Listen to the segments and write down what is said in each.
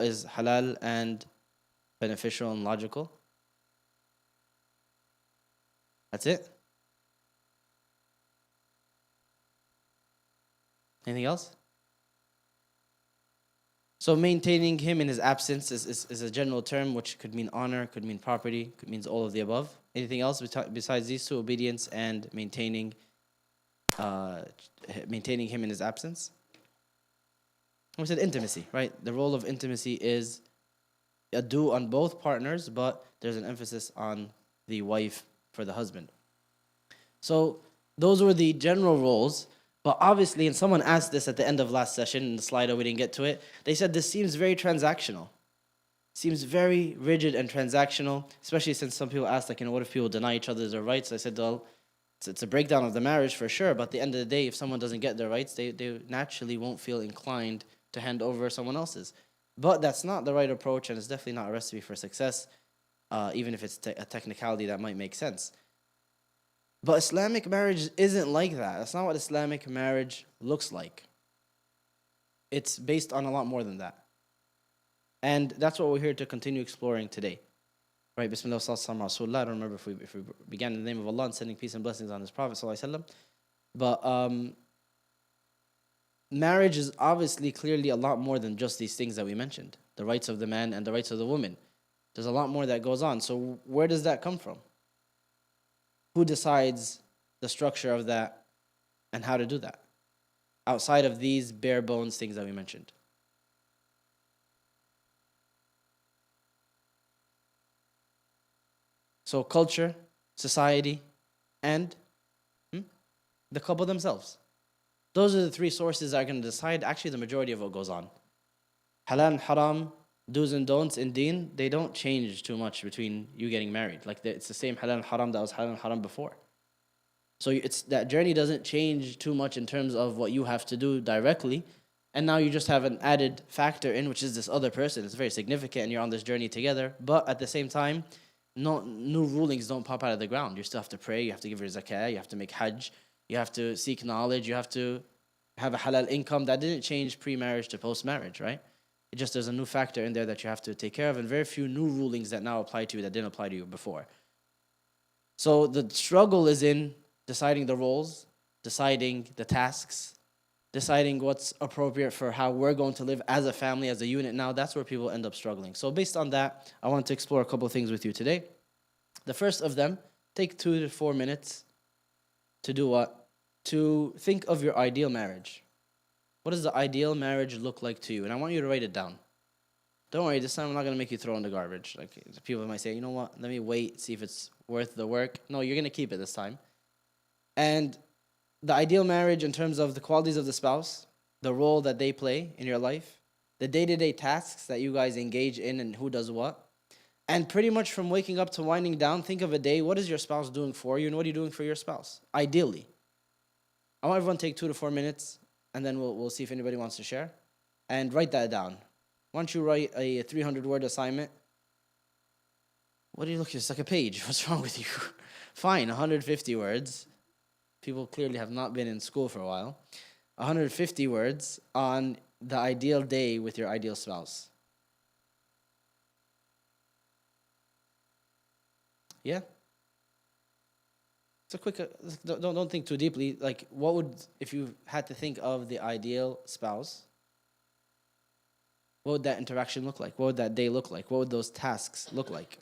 is halal and beneficial and logical. That's it. Anything else? So maintaining him in his absence is a general term which could mean honor, could mean property, could mean all of the above. Anything else besides these two, obedience and uh, maintaining him in his absence? We said intimacy, right? The role of intimacy is a due on both partners, but there's an emphasis on the wife for the husband. So those were the general roles. But obviously, and someone asked this at the end of last session in the slide, we didn't get to it. They said this seems very transactional. Seems very rigid and transactional, especially since some people asked, like, what if people deny each other their rights? I said, well, it's a breakdown of the marriage for sure, but at the end of the day, if someone doesn't get their rights, they naturally won't feel inclined to hand over someone else's. But that's not the right approach, and it's definitely not a recipe for success, even if it's a technicality that might make sense. But Islamic marriage isn't like that. That's not what Islamic marriage looks like. It's based on a lot more than that. And that's what we're here to continue exploring today. Right, Bismillah, sallallahu alaihi wasallam. I don't remember if we began in the name of Allah and sending peace and blessings on His Prophet sallallahu alaihi wasallam. But marriage is obviously clearly a lot more than just these things that we mentioned. The rights of the man and the rights of the woman. There's a lot more that goes on. So where does that come from? Who decides the structure of that and how to do that? Outside of these bare bones things that we mentioned. So culture, society, and the couple themselves. Those are the three sources that are going to decide actually the majority of what goes on. Halal and haram, do's and don'ts in deen, they don't change too much between you getting married. Like it's the same halal and haram that was halal and haram before. So it's that journey doesn't change too much in terms of what you have to do directly. And now you just have an added factor in, which is this other person. It's very significant and you're on this journey together. But at the same time, no new rulings don't pop out of the ground. You still have to pray, you have to give your zakah, you have to make hajj, you have to seek knowledge, you have to have a halal income. That didn't change pre-marriage to post-marriage, right? It just there's a new factor in there that you have to take care of, and very few new rulings that now apply to you that didn't apply to you before. So the struggle is in deciding the roles, deciding the tasks, deciding what's appropriate for how we're going to live as a family, as a unit now. That's where people end up struggling. So based on that, I want to explore a couple of things with you today. The first of them, take 2 to 4 minutes to do what? To think of your ideal marriage. What does the ideal marriage look like to you? And I want you to write it down. Don't worry, this time I'm not going to make you throw in the garbage. Like people might say, you know what, let me wait, see if it's worth the work. No, you're going to keep it this time. And the ideal marriage in terms of the qualities of the spouse, the role that they play in your life, the day-to-day tasks that you guys engage in and who does what. And pretty much from waking up to winding down, think of a day, what is your spouse doing for you and what are you doing for your spouse? Ideally. I want everyone to take 2 to 4 minutes and then we'll see if anybody wants to share. And write that down. Why don't you write a 300-word assignment? What are you looking at? It's like a page. What's wrong with you? Fine, 150 words. People clearly have not been in school for a while. 150 words on the ideal day with your ideal spouse. Yeah? It's a quick, don't think too deeply. Like, what would, if you had to think of the ideal spouse, what would that interaction look like? What would that day look like? What would those tasks look like?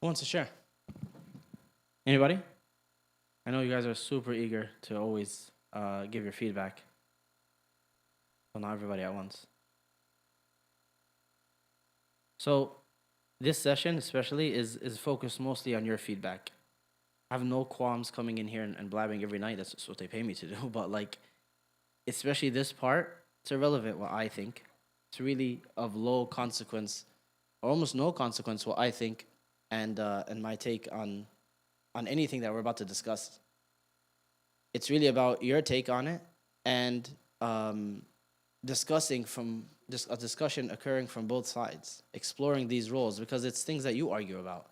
Who wants to share? Anybody? I know you guys are super eager to always give your feedback. Well, not everybody at once. So this session especially is focused mostly on your feedback. I have no qualms coming in here and blabbing every night. That's what they pay me to do. But like, especially this part, it's irrelevant what I think. It's really of low consequence, or almost no consequence what I think, and my take on anything that we're about to discuss. It's really about your take on it, and discussing from just a discussion occurring from both sides, exploring these roles, because it's things that you argue about.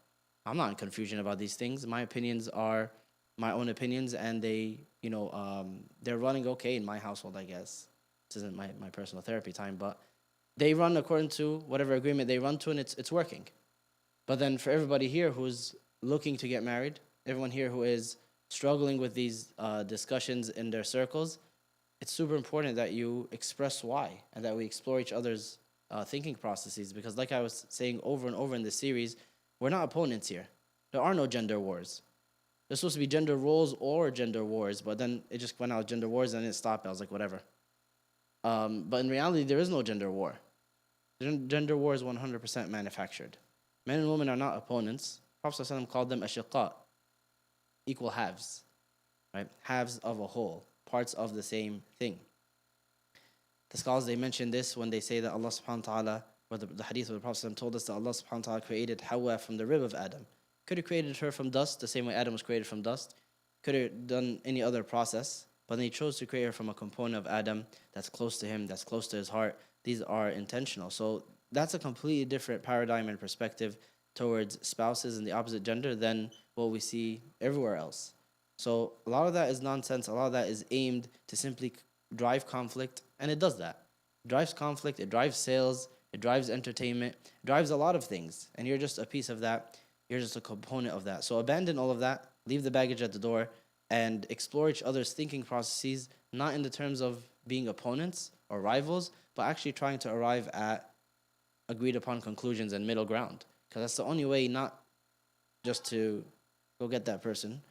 I'm not in confusion about these things. My opinions are my own opinions, and they're running okay in my household, I guess. This isn't my personal therapy time, but they run according to whatever agreement they run to, and it's working. But then for everybody here who's looking to get married, everyone here who is struggling with these discussions in their circles, it's super important that you express why and that we explore each other's thinking processes. Because like I was saying over and over in this series, we're not opponents here. There are no gender wars. There's supposed to be gender roles or gender wars, but then it just went out gender wars and it stopped. I was like, whatever. But in reality, there is no gender war. Gender war is 100% manufactured. Men and women are not opponents. Prophet ﷺ called them ashiqa, equal halves, right? Halves of a whole, parts of the same thing. The scholars, they mention this when they say that Allah subhanahu wa ta'ala, or the hadith of the Prophet ﷺ told us that Allah subhanahu wa ta'ala created Hawa from the rib of Adam. Could have created her from dust, the same way Adam was created from dust. Could have done any other process, but then he chose to create her from a component of Adam that's close to him, that's close to his heart. These are intentional. So that's a completely different paradigm and perspective towards spouses in the opposite gender than what we see everywhere else. So a lot of that is nonsense. A lot of that is aimed to simply drive conflict, and it does that. It drives conflict, it drives sales, it drives entertainment, it drives a lot of things, and you're just a piece of that. You're just a component of that. So abandon all of that, leave the baggage at the door, and explore each other's thinking processes, not in the terms of being opponents or rivals, but actually trying to arrive at agreed upon conclusions and middle ground. Because that's the only way, not just to go get that person.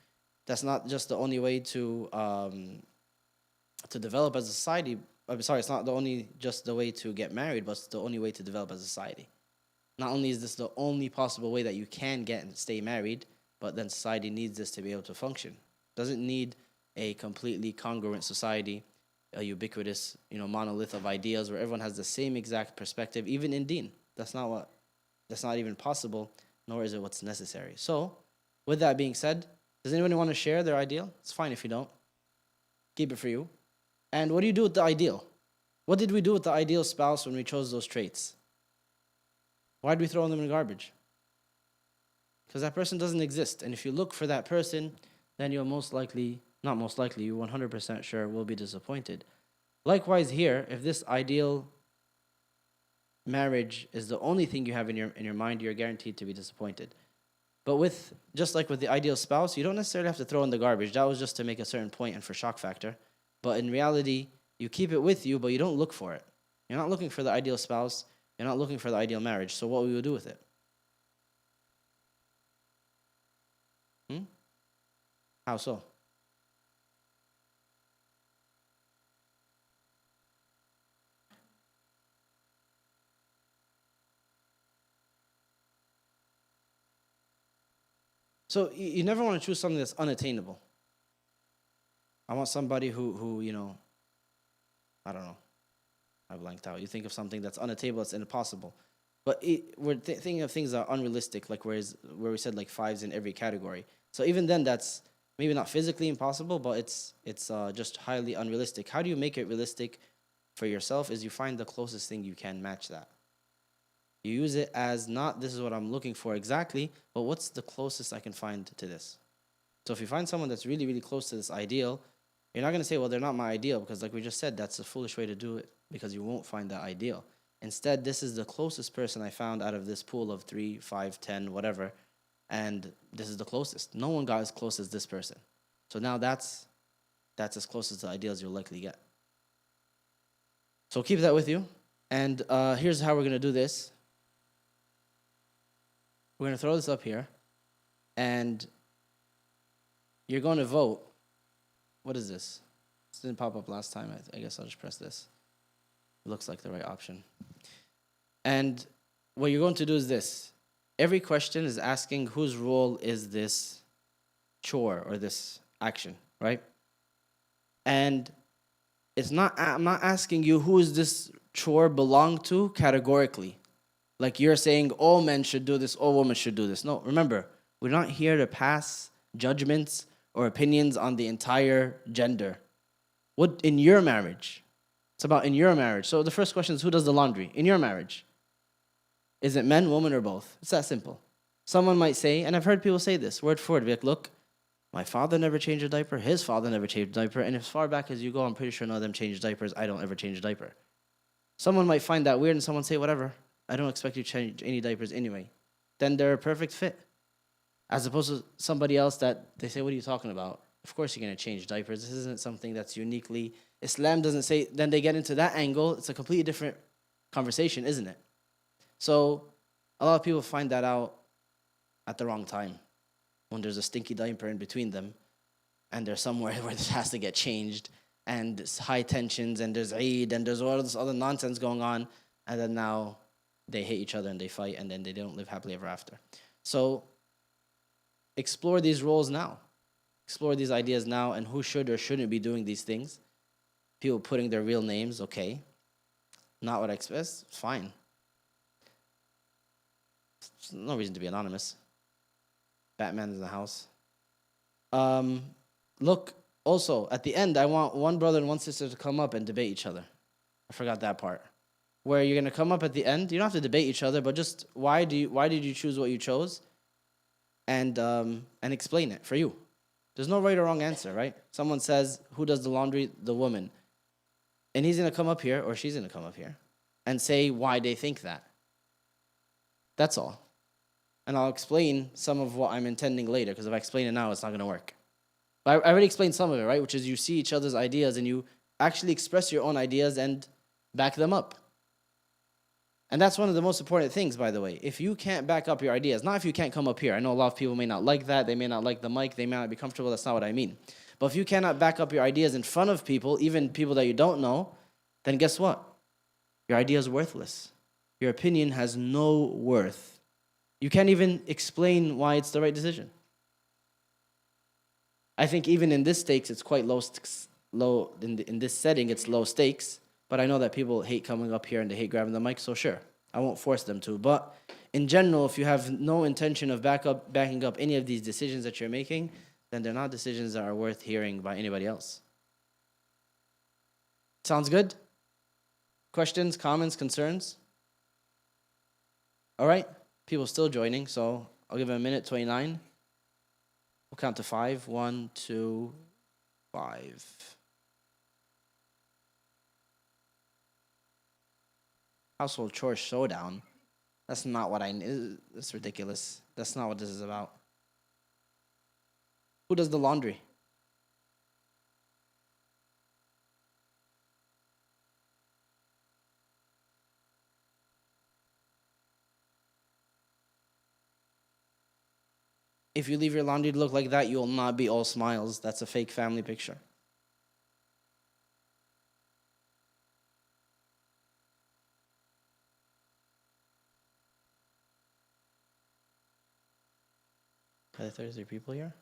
That's not just the only way to develop as a society. I'm sorry, it's not the only just the way to get married, but it's the only way to develop as a society. Not only is this the only possible way that you can get and stay married, but then society needs this to be able to function. Doesn't need a completely congruent society, a ubiquitous, monolith of ideas where everyone has the same exact perspective, even in deen. That's not even possible, nor is it what's necessary. So, with that being said, does anybody want to share their ideal? It's fine if you don't. Keep it for you. And what do you do with the ideal? What did we do with the ideal spouse when we chose those traits? Why did we throw them in the garbage? Because that person doesn't exist. And if you look for that person, then you'll you're 100% sure will be disappointed. Likewise here, if this ideal marriage is the only thing you have in your mind, you're guaranteed to be disappointed. But just like with the ideal spouse, you don't necessarily have to throw in the garbage. That was just to make a certain point and for shock factor. But in reality, you keep it with you, but you don't look for it. You're not looking for the ideal spouse. You're not looking for the ideal marriage. So what will you do with it? How so? So you never want to choose something that's unattainable. I want somebody who I don't know. I blanked out. You think of something that's unattainable, it's impossible. But we're thinking of things that are unrealistic, like where we said like 5s in every category. So even then, that's maybe not physically impossible, but it's just highly unrealistic. How do you make it realistic for yourself? Is you find the closest thing you can match that. You use it as not this is what I'm looking for exactly, but what's the closest I can find to this? So if you find someone that's really, really close to this ideal, you're not going to say, well, they're not my ideal, because like we just said, that's a foolish way to do it, because you won't find that ideal. Instead, this is the closest person I found out of this pool of 3, 5, 10, whatever, and this is the closest. No one got as close as this person. So now that's as close as the ideals you'll likely get. So keep that with you. And here's how we're going to do this. We're going to throw this up here. and you're going to vote. What is this? This didn't pop up last time. I guess I'll just press this. It looks like the right option. And what you're going to do is this. Every question is asking whose role is this chore or this action, right? And I'm not asking you who is this chore belong to categorically. Like you're saying all men should do this, all women should do this. No, remember, we're not here to pass judgments or opinions on the entire gender. What in your marriage? It's about in your marriage. So the first question is who does the laundry in your marriage? Is it men, women, or both? It's that simple. Someone might say, and I've heard people say this word for word, be like, look, my father never changed a diaper, his father never changed a diaper, and as far back as you go, I'm pretty sure none of them changed diapers. I don't ever change a diaper. Someone might find that weird and someone say, whatever, I don't expect you to change any diapers anyway. Then they're a perfect fit. As opposed to somebody else that they say, what are you talking about? Of course you're going to change diapers. This isn't something that's uniquely, Islam doesn't say, then they get into that angle. It's a completely different conversation, isn't it? So a lot of people find that out at the wrong time, when there's a stinky diaper in between them, and there's somewhere where this has to get changed, and it's high tensions, and there's Eid, and there's all this other nonsense going on, and then now they hate each other and they fight, and then they don't live happily ever after. So explore these roles now. Explore these ideas now, and who should or shouldn't be doing these things. People putting their real names, okay. Not what I expect, fine. There's no reason to be anonymous. Batman's in the house. Look, also, at the end, I want one brother and one sister to come up and debate each other. I forgot that part. Where you're going to come up at the end, you don't have to debate each other, but just why did you choose what you chose? And explain it for you. There's no right or wrong answer, right? Someone says, who does the laundry? The woman. And he's going to come up here, or she's going to come up here, and say why they think that. That's all. And I'll explain some of what I'm intending later, because if I explain it now, it's not going to work. But I already explained some of it, right? Which is you see each other's ideas, and you actually express your own ideas and back them up. And that's one of the most important things, by the way. If you can't back up your ideas, not if you can't come up here. I know a lot of people may not like that. They may not like the mic. They may not be comfortable. That's not what I mean. But if you cannot back up your ideas in front of people, even people that you don't know, then guess what? Your idea is worthless. Your opinion has no worth. You can't even explain why it's the right decision. I think even in this stakes, it's quite low. In this setting, it's low stakes. But I know that people hate coming up here and they hate grabbing the mic, so sure, I won't force them to. But in general, if you have no intention of backing up any of these decisions that you're making, then they're not decisions that are worth hearing by anybody else. Sounds good? Questions, comments, concerns? All right, people still joining, so I'll give it a minute, 29. We'll count to 5. 1, 2, 5. Household chores showdown. That's not what that's ridiculous. That's not what this is about. Who does the laundry? If you leave your laundry to look like that, you will not be all smiles. That's a fake family picture. Are there 33 people here?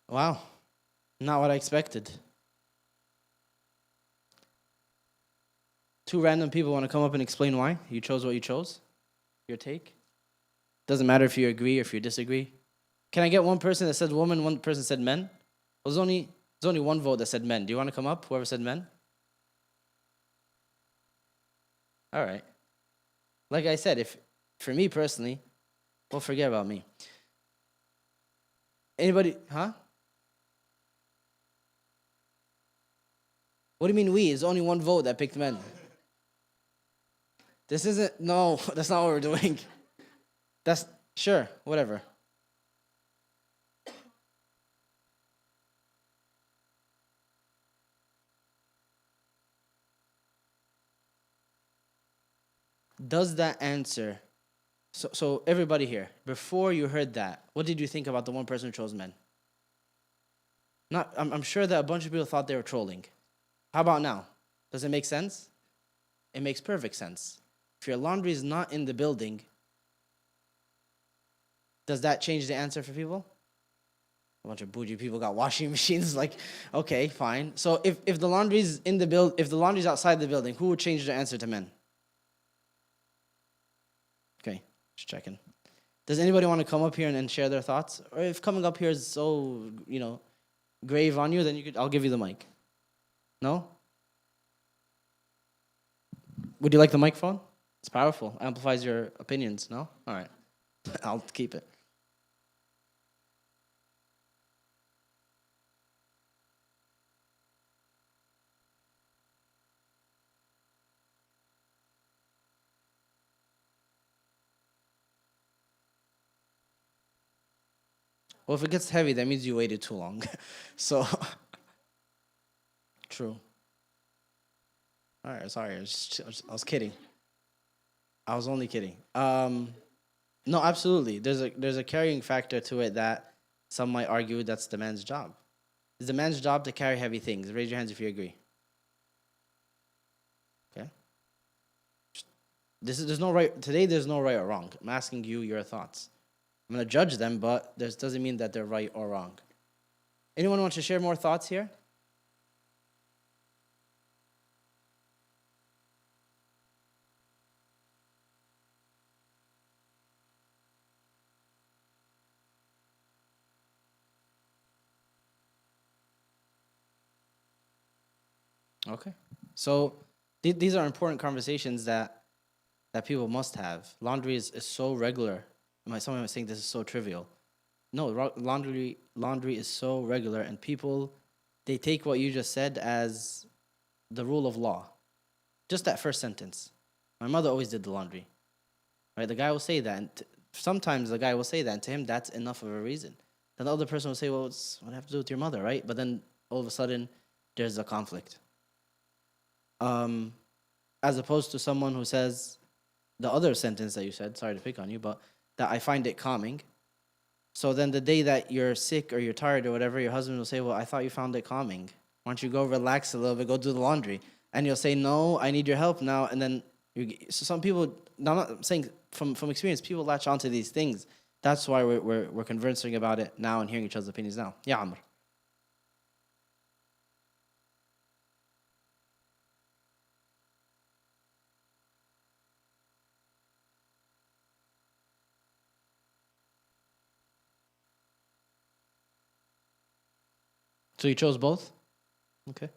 Wow, not what I expected. 2 random people want to come up and explain why you chose what you chose? Your take? Doesn't matter if you agree or if you disagree. Can I get one person that said woman, one person said men? Well, there's only one vote that said men. Do you want to come up, whoever said men? All right. Like I said, if for me personally, well, forget about me. Anybody, huh? What do you mean we? There's only one vote that picked men. This isn't, no, that's not what we're doing. That's, sure, whatever. Does that answer? So everybody here, before you heard that, what did you think about the one person who chose men? Not. I'm sure that a bunch of people thought they were trolling. How about now? Does it make sense? It makes perfect sense. If your laundry is not in the building, does that change the answer for people? A bunch of bougie people got washing machines. Like, okay, fine. So if the laundry's in the if the laundry's outside the building, who would change their answer to men? Okay, just checking. Does anybody want to come up here and share their thoughts? Or if coming up here is so, grave on you, then I'll give you the mic. No? Would you like the microphone? It's powerful. Amplifies your opinions, no? All right. I'll keep it. Well, if it gets heavy, that means you waited too long. So, true. All right, sorry. I was kidding. I was only kidding. No, absolutely. There's a carrying factor to it that some might argue that's the man's job. It's the man's job to carry heavy things. Raise your hands if you agree. Okay. There's no right today. There's no right or wrong. I'm asking you your thoughts. I'm going to judge them, but this doesn't mean that they're right or wrong. Anyone want to share more thoughts here? Okay. So these are important conversations that people must have. Laundry is so regular. Someone was saying this is so trivial. No, laundry is so regular, and people, they take what you just said as the rule of law. Just that first sentence. My mother always did the laundry. Right? The guy will say that, and sometimes the guy will say that, and to him that's enough of a reason. Then the other person will say, well, what does it have to do with your mother, right? But then all of a sudden, there's a conflict. As opposed to someone who says the other sentence that you said, sorry to pick on you, but that I find it calming. So then the day that you're sick or you're tired or whatever, your husband will say, well, I thought you found it calming. Why don't you go relax a little bit, go do the laundry? And you'll say, no, I need your help now. And then so some people, now I'm not saying from experience, people latch onto these things. That's why we're conversing about it now and hearing each other's opinions now. Yeah, Amr. So you chose both? Okay.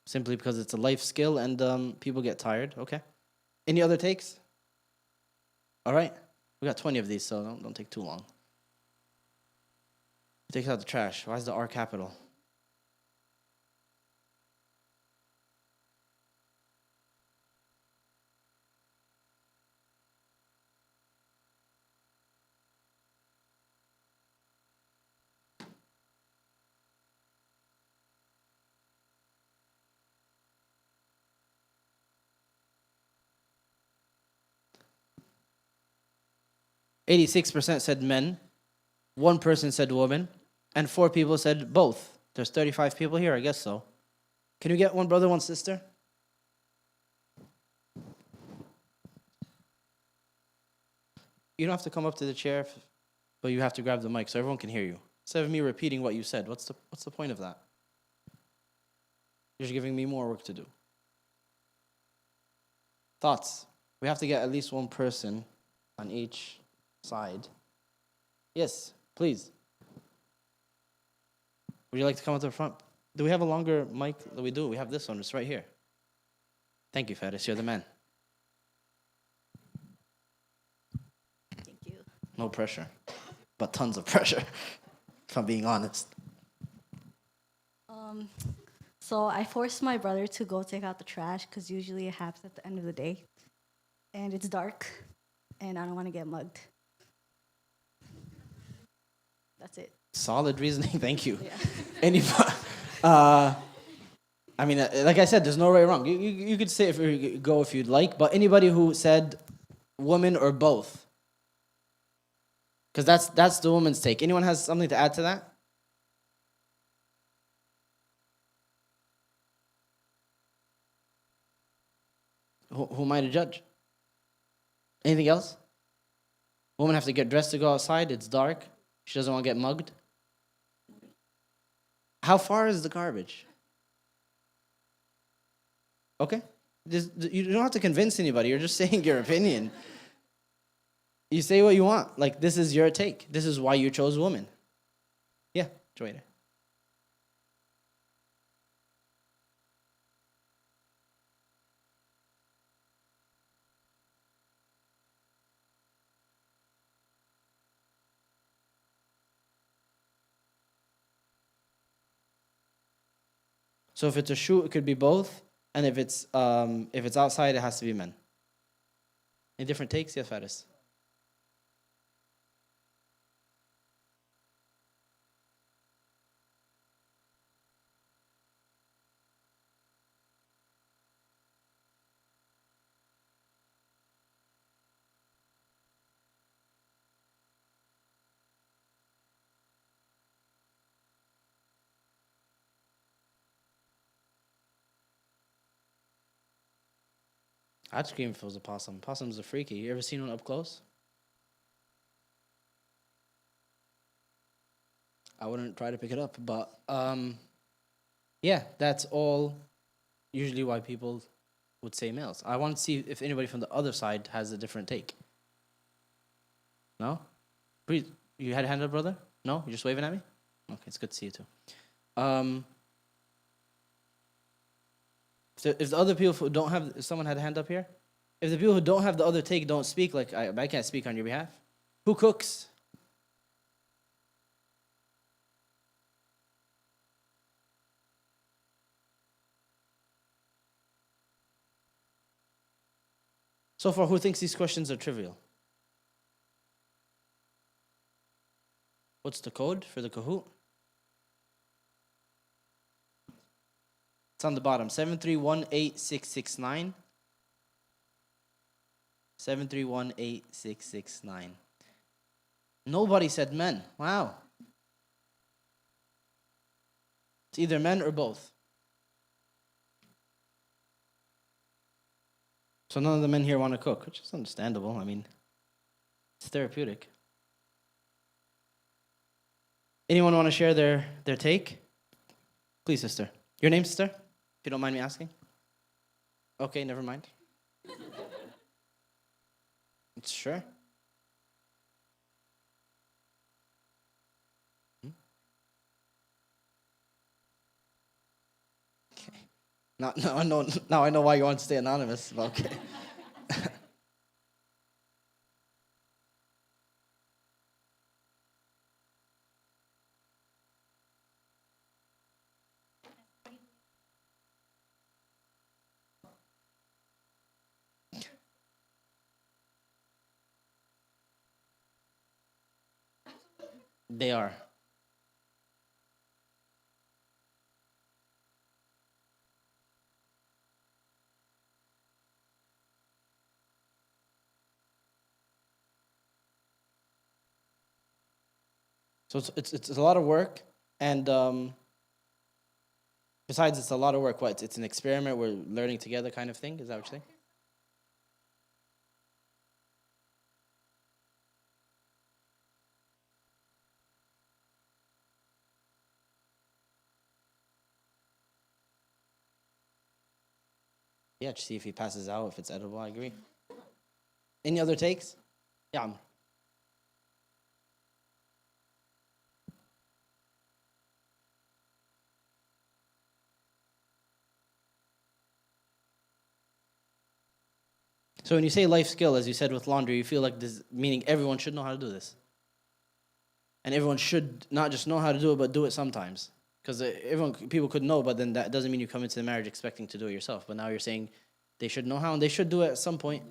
Simply because it's a life skill and people get tired. Okay. Any other takes? All right. We got 20 of these, so don't take too long. Take out the trash. Why is the R capital? %86 said men, 1% said women, and 4 people said both. There's 35 people here, I guess so. Can you get one brother, one sister? You don't have to come up to the chair, but you have to grab the mic so everyone can hear you. Instead of me repeating what you said, what's the point of that? You're just giving me more work to do. Thoughts? We have to get at least one person on each side. Yes, please. Would you like to come up to the front? Do we have a longer mic? We do. We have this one. It's right here. Thank you, Faris. You're the man. Thank you. No pressure, but tons of pressure, if I'm being honest. So I forced my brother to go take out the trash because usually it happens at the end of the day. And it's dark, and I don't want to get mugged. That's it. Solid reasoning. Thank you. Yeah. Anybody? I mean, like I said, there's no right or wrong. You could say if you go if you'd like, but anybody who said woman or both, because that's the woman's take. Anyone has something to add to that? Who am I to judge? Anything else? Women have to get dressed to go outside. It's dark. She doesn't want to get mugged. How far is the garbage? Okay. You don't have to convince anybody. You're just saying your opinion. You say what you want. Like, this is your take. This is why you chose women. Yeah, Joyner. So if it's a shoot, it could be both. And if it's outside, it has to be men. Any different takes? Yes, Faris. I'd scream if it was a possum. Possums are freaky. You ever seen one up close? I wouldn't try to pick it up, but yeah, that's all usually why people would say males. I want to see if anybody from the other side has a different take. No? Breathe. You had a hand up, brother? No? You're just waving at me? Okay, it's good to see you too. So if the other people who don't have, if someone had a hand up here? If the people who don't have the other take don't speak, like I can't speak on your behalf. Who cooks? So far, who thinks these questions are trivial? What's the code for the Kahoot? It's on the bottom, 7318669. 7318669. Nobody said men. Wow. It's either men or both. So none of the men here want to cook, which is understandable. I mean, it's therapeutic. Anyone want to share their take? Please, sister. Your name, sister? If you don't mind me asking. Okay, never mind. Sure. Okay. Now I know why you want to stay anonymous. Okay. They are. So it's a lot of work, and besides, it's a lot of work. What? It's an experiment. We're learning together, kind of thing. Is that what you're saying? Yeah, to see if he passes out, if it's edible. I agree. Any other takes? Yeah. So when you say life skill, as you said with laundry, you feel like this, meaning everyone should know how to do this. And everyone should not just know how to do it, but do it sometimes. Because people could know, but then that doesn't mean you come into the marriage expecting to do it yourself. But now you're saying they should know how, and they should do it at some point,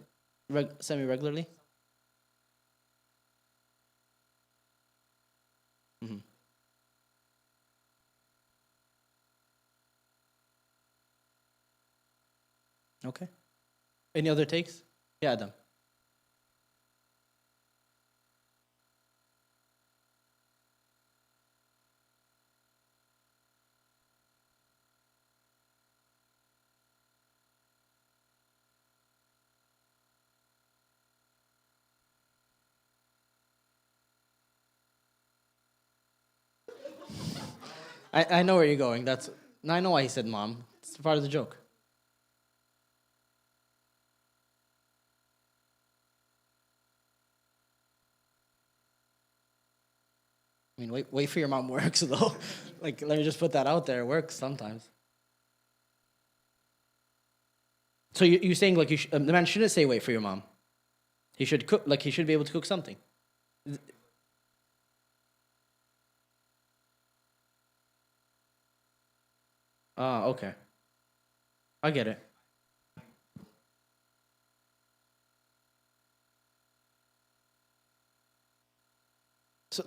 semi-regularly. Mm-hmm. Okay. Any other takes? Yeah, Adam. I know where you're going. That's I know why he said mom. It's part of the joke. I mean, wait for your mom works though. Like, let me just put that out there. It works sometimes. So you're saying like the man shouldn't say wait for your mom. He should cook. Like he should be able to cook something. Ah, okay. I get it. So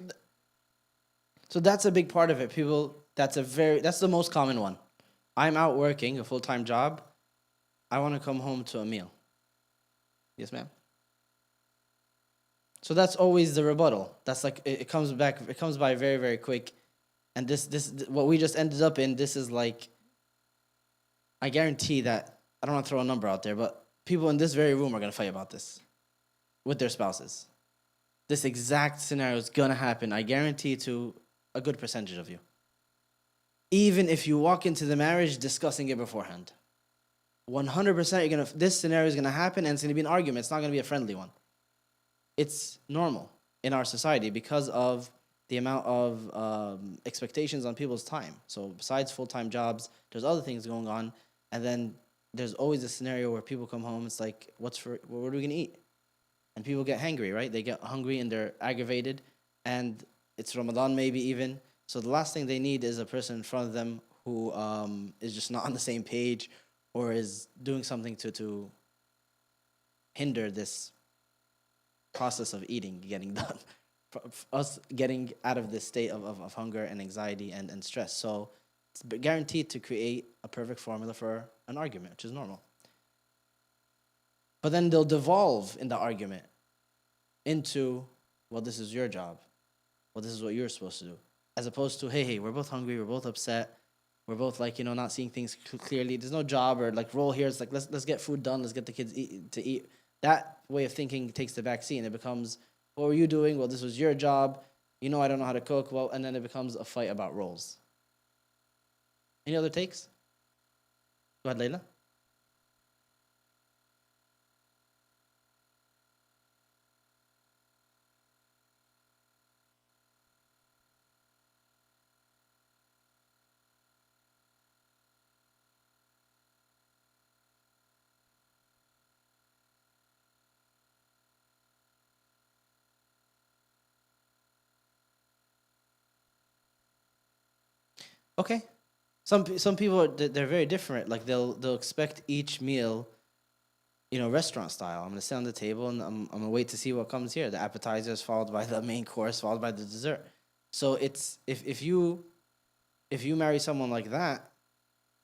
so that's a big part of it. People. That's the most common one. I'm out working a full time job. I want to come home to a meal. Yes, ma'am. So that's always the rebuttal. That's like it comes back. It comes by very very quick. And this what we just ended up in. This is like I guarantee that I don't want to throw a number out there, but people in this very room are gonna fight about this with their spouses. This exact scenario is gonna happen. I guarantee to a good percentage of you. Even if you walk into the marriage discussing it beforehand, 100% you're gonna. This scenario is gonna happen, and it's gonna be an argument. It's not gonna be a friendly one. It's normal in our society because of the amount of expectations on people's time. So besides full-time jobs, there's other things going on, and then there's always a scenario where people come home. It's like, what are we gonna eat? And people get hangry, right? They get hungry and they're aggravated, and it's Ramadan maybe even. So the last thing they need is a person in front of them who is just not on the same page or is doing something to hinder this process of eating getting done. Us getting out of this state of hunger and anxiety and stress. So it's guaranteed to create a perfect formula for an argument, which is normal. But then they'll devolve in the argument into, well, this is your job. Well, this is what you're supposed to do. As opposed to, hey, we're both hungry, we're both upset, we're both like, not seeing things clearly. There's no job or like role here. It's like, let's get food done, let's get the kids to eat. That way of thinking takes the back seat and it becomes, what were you doing? Well, this was your job. I don't know how to cook. Well, and then it becomes a fight about roles. Any other takes? Go ahead, Layla. Okay. Some people they're very different. Like they'll expect each meal, restaurant style. I'm gonna sit on the table and I'm gonna wait to see what comes here. The appetizers followed by the main course, followed by the dessert. So it's if you marry someone like that,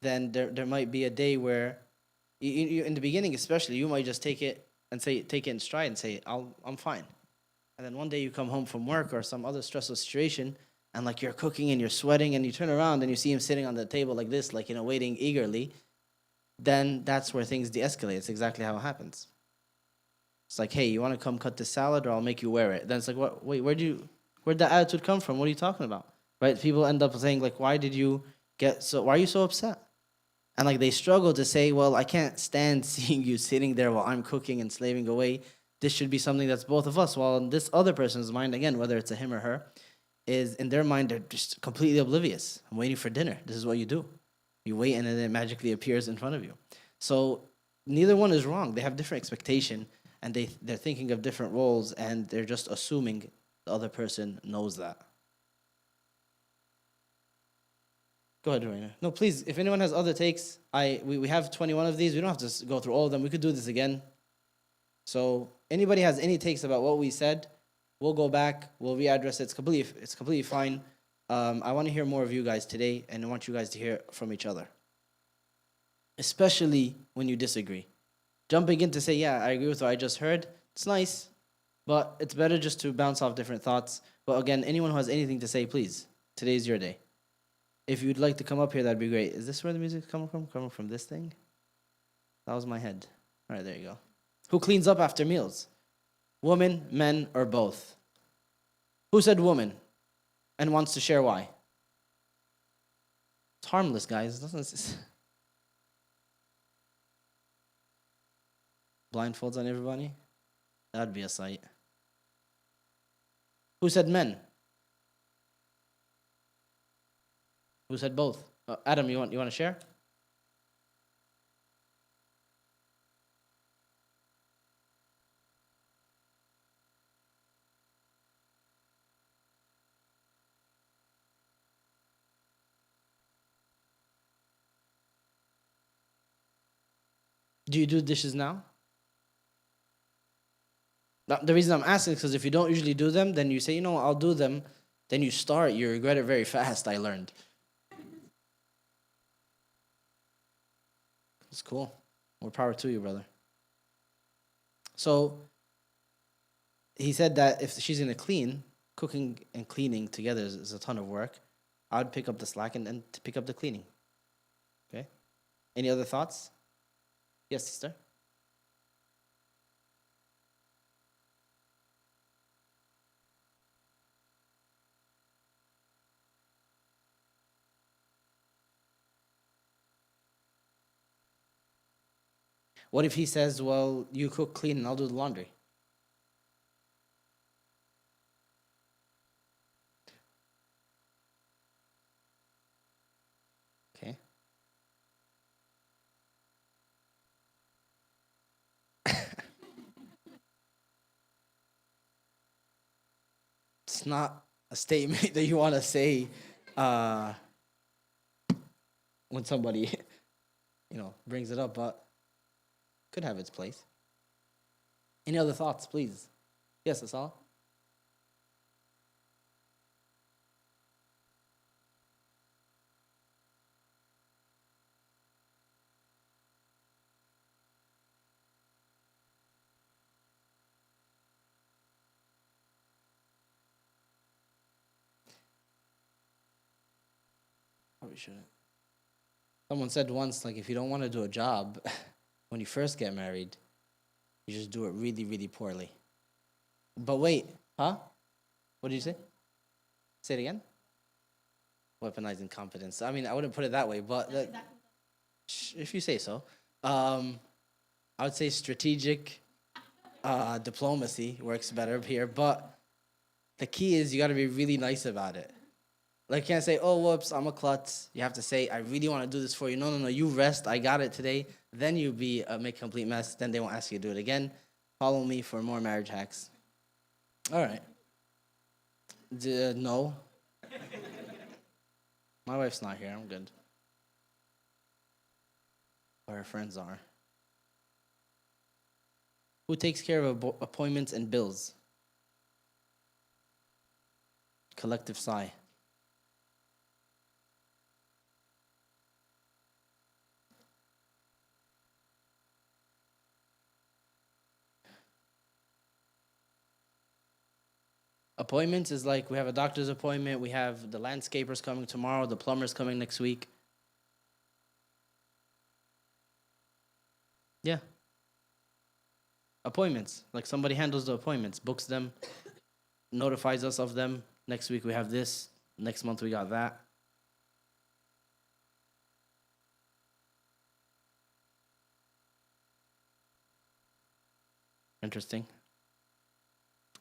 then there might be a day where in the beginning especially you might just take it in stride and say I'm fine. And then one day you come home from work or some other stressful situation, and like you're cooking and you're sweating, and you turn around and you see him sitting on the table like this, like waiting eagerly. Then that's where things de-escalate. It's exactly how it happens. It's like, hey, you want to come cut this salad, or I'll make you wear it. Then it's like, what? Wait, where'd that attitude come from? What are you talking about? Right? People end up saying like, why are you so upset? And like they struggle to say, well, I can't stand seeing you sitting there while I'm cooking and slaving away. This should be something that's both of us. While in this other person's mind, again, whether it's a him or her, is in their mind, they're just completely oblivious. I'm waiting for dinner. This is what you do. You wait and then it magically appears in front of you. So neither one is wrong. They have different expectation and they're thinking of different roles and they're just assuming the other person knows that. Go ahead, Raina. No, please, if anyone has other takes, we have 21 of these. We don't have to go through all of them. We could do this again. So anybody has any takes about what we said, we'll go back, we'll readdress it. It's completely fine. I want to hear more of you guys today, and I want you guys to hear from each other. especially when you disagree. Jumping in to say, yeah, I agree with what I just heard, it's nice, but it's better just to bounce off different thoughts. But again, anyone who has anything to say, please, today's your day. If you'd like to come up here, that'd be great. Is this where the music's coming from? Coming from this thing? That was my head. All right, there you go. Who cleans up after meals? Women, men, or both? Who said woman and wants to share why? It's harmless, guys. Blindfolds on everybody? That'd be a sight. Who said men? Who said both? Adam, you want to share? Do you do dishes now? The reason I'm asking is because if you don't usually do them, then you say, you know what, I'll do them. Then you start, you regret it very fast, I learned. It's cool. More power to you, brother. So, he said that if she's going to clean, cooking and cleaning together is a ton of work. I'd pick up the slack and then pick up the cleaning. Okay? Any other thoughts? Yes, sister? What if he says, well, you cook, clean, and I'll do the laundry? Okay. It's not a statement that you want to say when somebody, brings it up, but could have its place. Any other thoughts, please? Yes, that's all. Probably shouldn't. Someone said once, like, if you don't want to do a job when you first get married, you just do it really, really poorly. But wait, huh? What did you say? Say it again? Weaponizing competence. I mean, I wouldn't put it that way, but if you say so. I would say strategic diplomacy works better here, but the key is you got to be really nice about it. Like, you can't say, oh, whoops, I'm a klutz. You have to say, I really want to do this for you. No, you rest. I got it today. Then you'll make a complete mess. Then they won't ask you to do it again. Follow me for more marriage hacks. All right. No. My wife's not here. I'm good. But her friends are. Who takes care of appointments and bills? Collective sigh. Appointments is like we have a doctor's appointment, we have the landscapers coming tomorrow, the plumbers coming next week. Yeah. Appointments. Like somebody handles the appointments, books them, notifies us of them. Next week we have this, next month we got that. Interesting.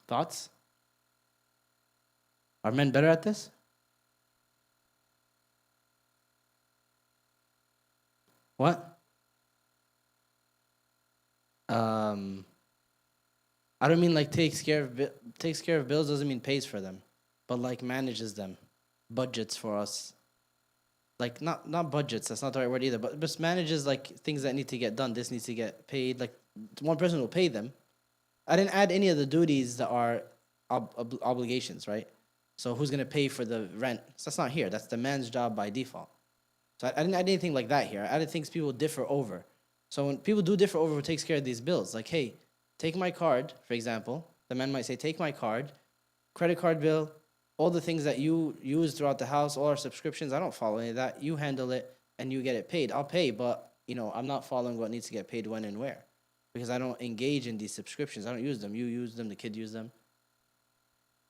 Thoughts? Are men better at this? What? I don't mean like takes care of bills doesn't mean pays for them, but like manages them, budgets for us. Like not budgets, that's not the right word either, but just manages like things that need to get done. This needs to get paid. Like one person will pay them. I didn't add any of the duties that are obligations, right? So who's gonna pay for the rent? So that's not here. That's the man's job by default. So I didn't think like that here. I didn't think people differ over. So when people do differ over who takes care of these bills, like, hey, take my card, for example. The man might say, take my card, credit card bill, all the things that you use throughout the house, all our subscriptions. I don't follow any of that. You handle it and you get it paid. I'll pay, but I'm not following what needs to get paid when and where, because I don't engage in these subscriptions. I don't use them. You use them. The kid use them.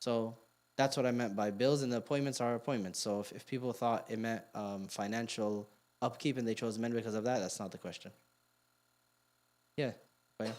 So that's what I meant by bills, and the appointments are appointments. So if people thought it meant financial upkeep and they chose men because of that, that's not the question. Yeah. But yeah.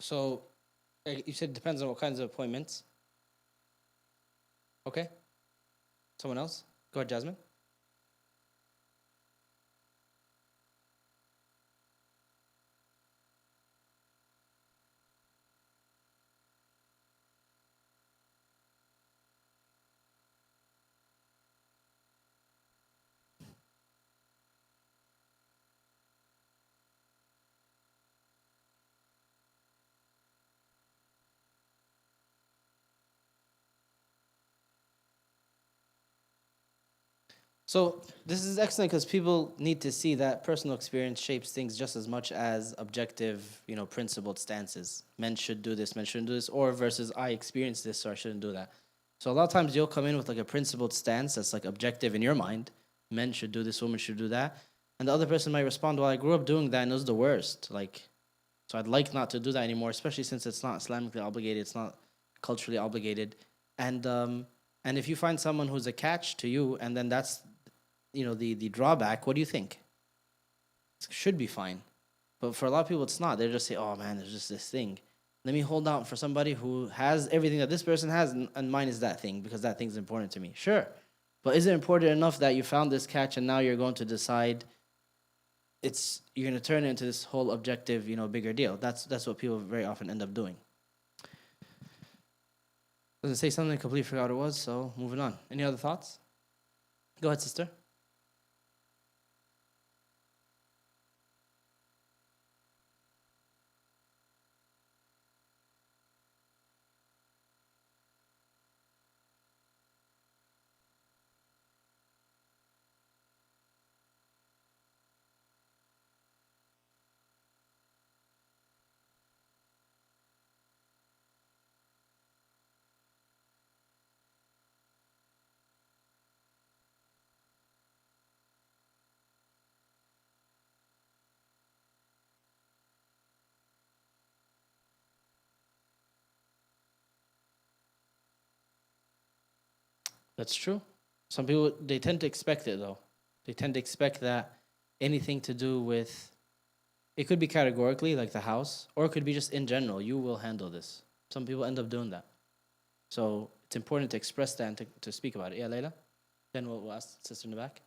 So you said it depends on what kinds of appointments. Okay. Someone else? Go ahead, Jasmine. So this is excellent because people need to see that personal experience shapes things just as much as objective, principled stances. Men should do this, men shouldn't do this, or versus I experienced this, so I shouldn't do that. So a lot of times you'll come in with like a principled stance that's like objective in your mind. Men should do this, women should do that. And the other person might respond, well, I grew up doing that and it was the worst. So I'd like not to do that anymore, especially since it's not Islamically obligated, it's not culturally obligated. And if you find someone who's a catch to you, and then that's the drawback, what do you think? It should be fine. But for a lot of people, it's not. They just say, oh man, there's just this thing. Let me hold out for somebody who has everything that this person has, and mine is that thing because that thing's important to me. Sure. But is it important enough that you found this catch and now you're going to decide you're going to turn it into this whole objective, bigger deal? That's what people very often end up doing. Doesn't say something, I completely forgot what it was, so moving on. Any other thoughts? Go ahead, sister. That's true. Some people, they tend to expect it, though. They tend to expect that anything to do with, it could be categorically, like the house, or it could be just in general, you will handle this. Some people end up doing that. So it's important to express that and to speak about it. Yeah, Layla? Then we'll ask the sister in the back.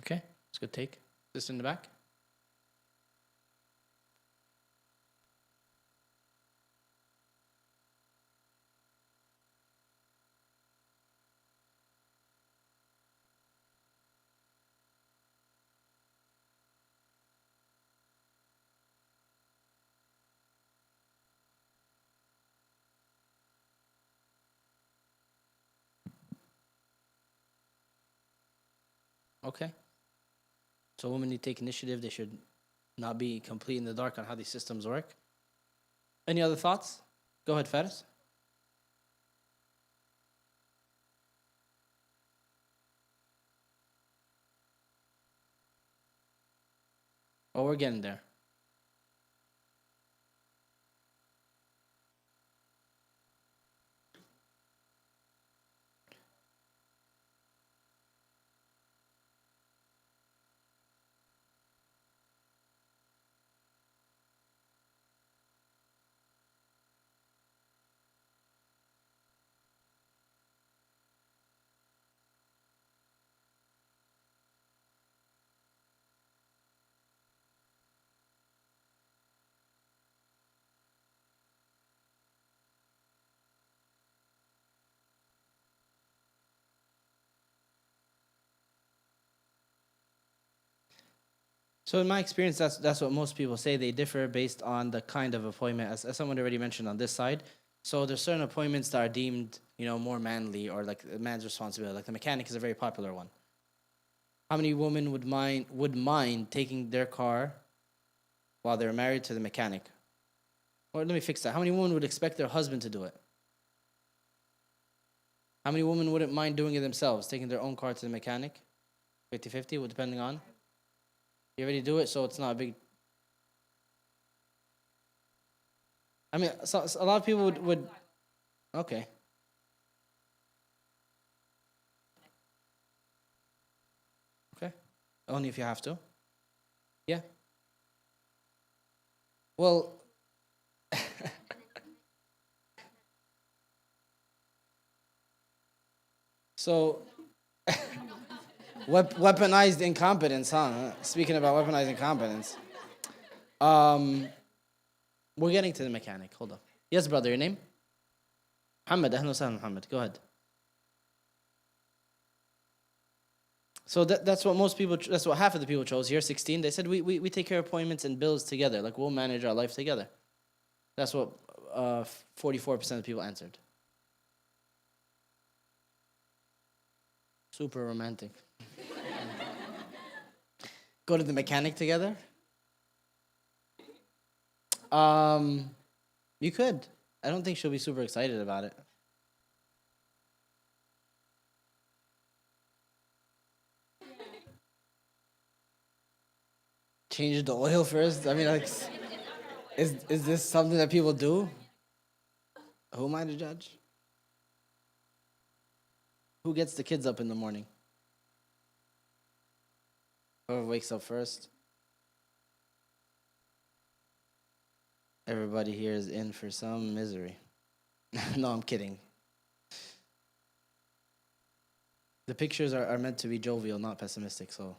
Okay, it's a good take. Sister in the back. Okay. So women need to take initiative. They should not be complete in the dark on how these systems work. Any other thoughts? Go ahead, Faris. Oh, we're getting there. So in my experience, that's what most people say. They differ based on the kind of appointment, as someone already mentioned on this side. So there's certain appointments that are deemed, more manly or like a man's responsibility. Like the mechanic is a very popular one. How many women would mind taking their car while they're married to the mechanic? Or let me fix that. How many women would expect their husband to do it? How many women wouldn't mind doing it themselves, taking their own car to the mechanic? 50-50, depending on. You already do it, so it's not a big. I mean, so a lot of people would. Okay. Okay. Only if you have to. Yeah. Well. So, weaponized incompetence, huh? Speaking about weaponized incompetence, um, we're getting to the mechanic. Hold on. Yes, brother. Your name? Mohammad. Ahlan wa sahlan, Muhammad. Go ahead. So that's what most people. That's what half of the people chose here. 16. They said we take care of appointments and bills together. Like we'll manage our life together. That's what 44% of people answered. Super romantic. Go to the mechanic together. You could. I don't think she'll be super excited about it. Change the oil first. I mean, like, is this something that people do? Who am I to judge? Who gets the kids up in the morning? Whoever wakes up first. Everybody here is in for some misery. No, I'm kidding. The pictures are meant to be jovial, not pessimistic, so.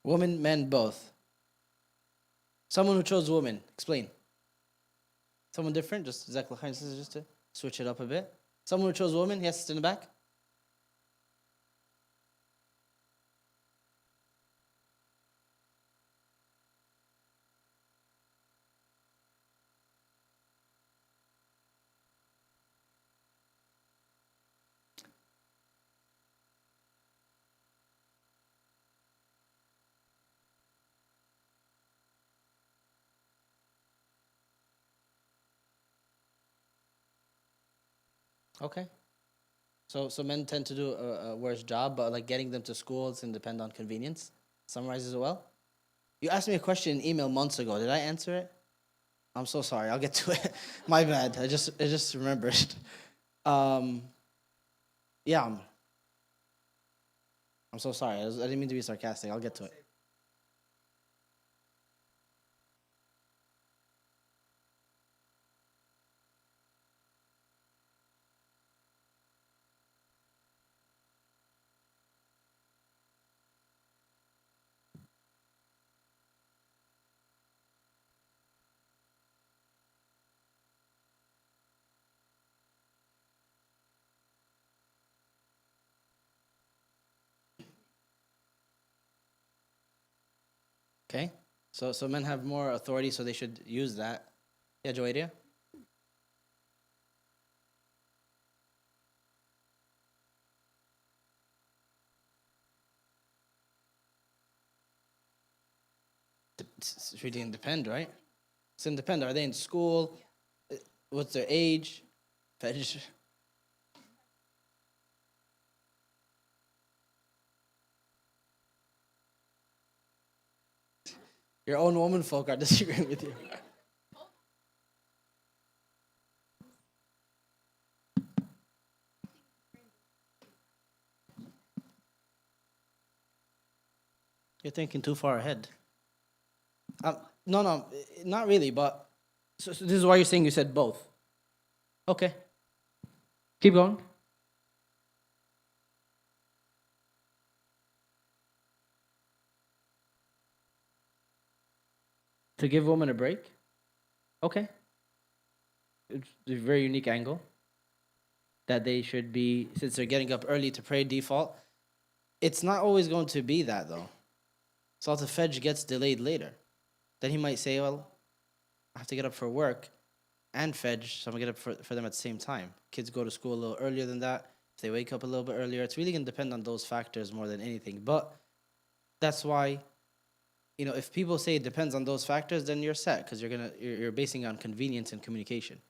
Women, men, both. Someone who chose woman, explain. Someone different, just to switch it up a bit. Someone who chose woman, yes, it's in the back. Okay. So men tend to do a worse job, but like getting them to school, it's going to depend on convenience. Summarizes it well. You asked me a question in email months ago. Did I answer it? I'm so sorry. I'll get to it. My bad. I just remembered. Um, yeah. I'm so sorry. I didn't mean to be sarcastic. I'll get to it. Okay. So men have more authority, so they should use that. Yeah, Joadia? It's really depend, right? It's depend. Are they in school? What's their age? Fetish? Your own woman folk are disagreeing with you. You're thinking too far ahead. No, not really, but so this is why you're saying you said both. Okay. Keep going. To give women a break? Okay. It's a very unique angle. That they should be, since they're getting up early to pray default. It's not always going to be that though. Salat al-Fajr gets delayed later. Then he might say, well, I have to get up for work and Fajr, so I'm going to get up for them at the same time. Kids go to school a little earlier than that. If they wake up a little bit earlier, it's really going to depend on those factors more than anything. But that's why, if people say it depends on those factors, then you're set because you're basing it on convenience and communication.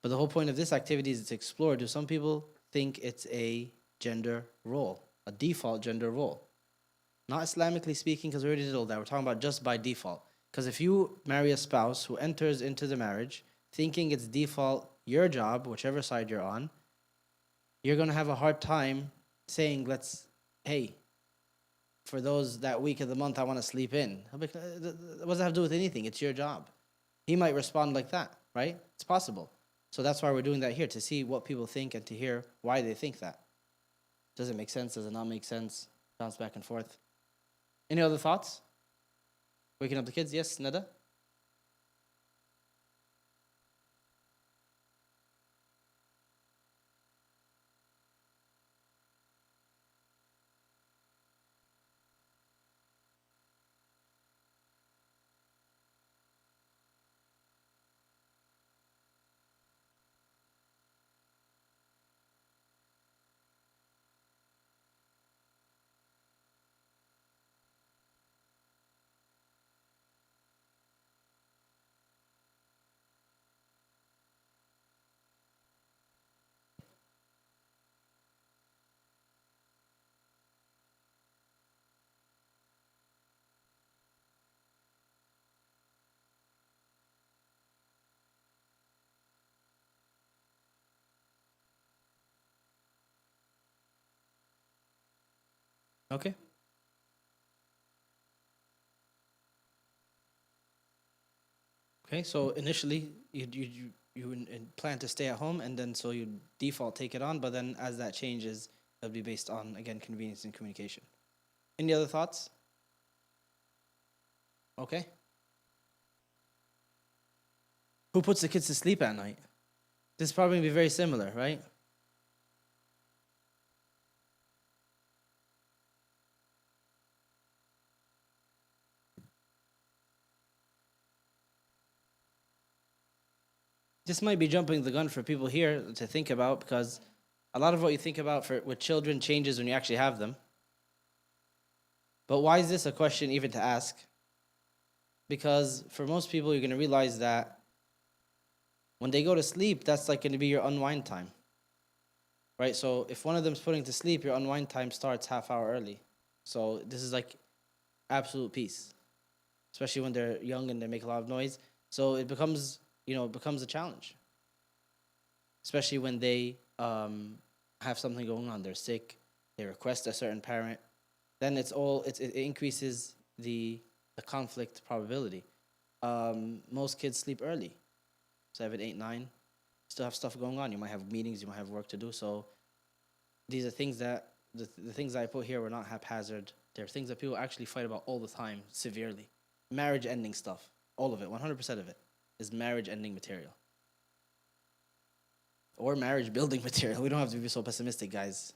But the whole point of this activity is to explore. Do some people think it's a gender role, a default gender role? Not Islamically speaking, because we already did all that. We're talking about just by default. Because if you marry a spouse who enters into the marriage thinking it's default your job, whichever side you're on, you're going to have a hard time saying, hey, for that week of the month, I want to sleep in. What does that have to do with anything? It's your job. He might respond like that, right? It's possible. So that's why we're doing that here, to see what people think and to hear why they think that. Does it make sense? Does it not make sense? Bounce back and forth. Any other thoughts? Waking up the kids? Yes, Nada? Okay. Okay, so initially you plan to stay at home, and then so you default take it on, but then as that changes, it'll be based on, again, convenience and communication. Any other thoughts? Okay. Who puts the kids to sleep at night? This is probably going to be very similar, right? This might be jumping the gun for people here to think about, because a lot of what you think about with children changes when you actually have them. But why is this a question even to ask? Because for most people, you're going to realize that when they go to sleep, that's like going to be your unwind time. Right? So if one of them's putting to sleep, your unwind time starts half hour early. So this is like absolute peace, especially when they're young and they make a lot of noise. So it becomes a challenge, especially when they have something going on. They're sick, they request a certain parent. Then it increases the conflict probability. Most kids sleep early, 7, 8, 9. Still have stuff going on. You might have meetings, you might have work to do. So these are things that the things that I put here were not haphazard. They're things that people actually fight about all the time, severely. Marriage ending stuff, all of it, 100% of it is marriage ending material. Or marriage building material. We don't have to be so pessimistic, guys.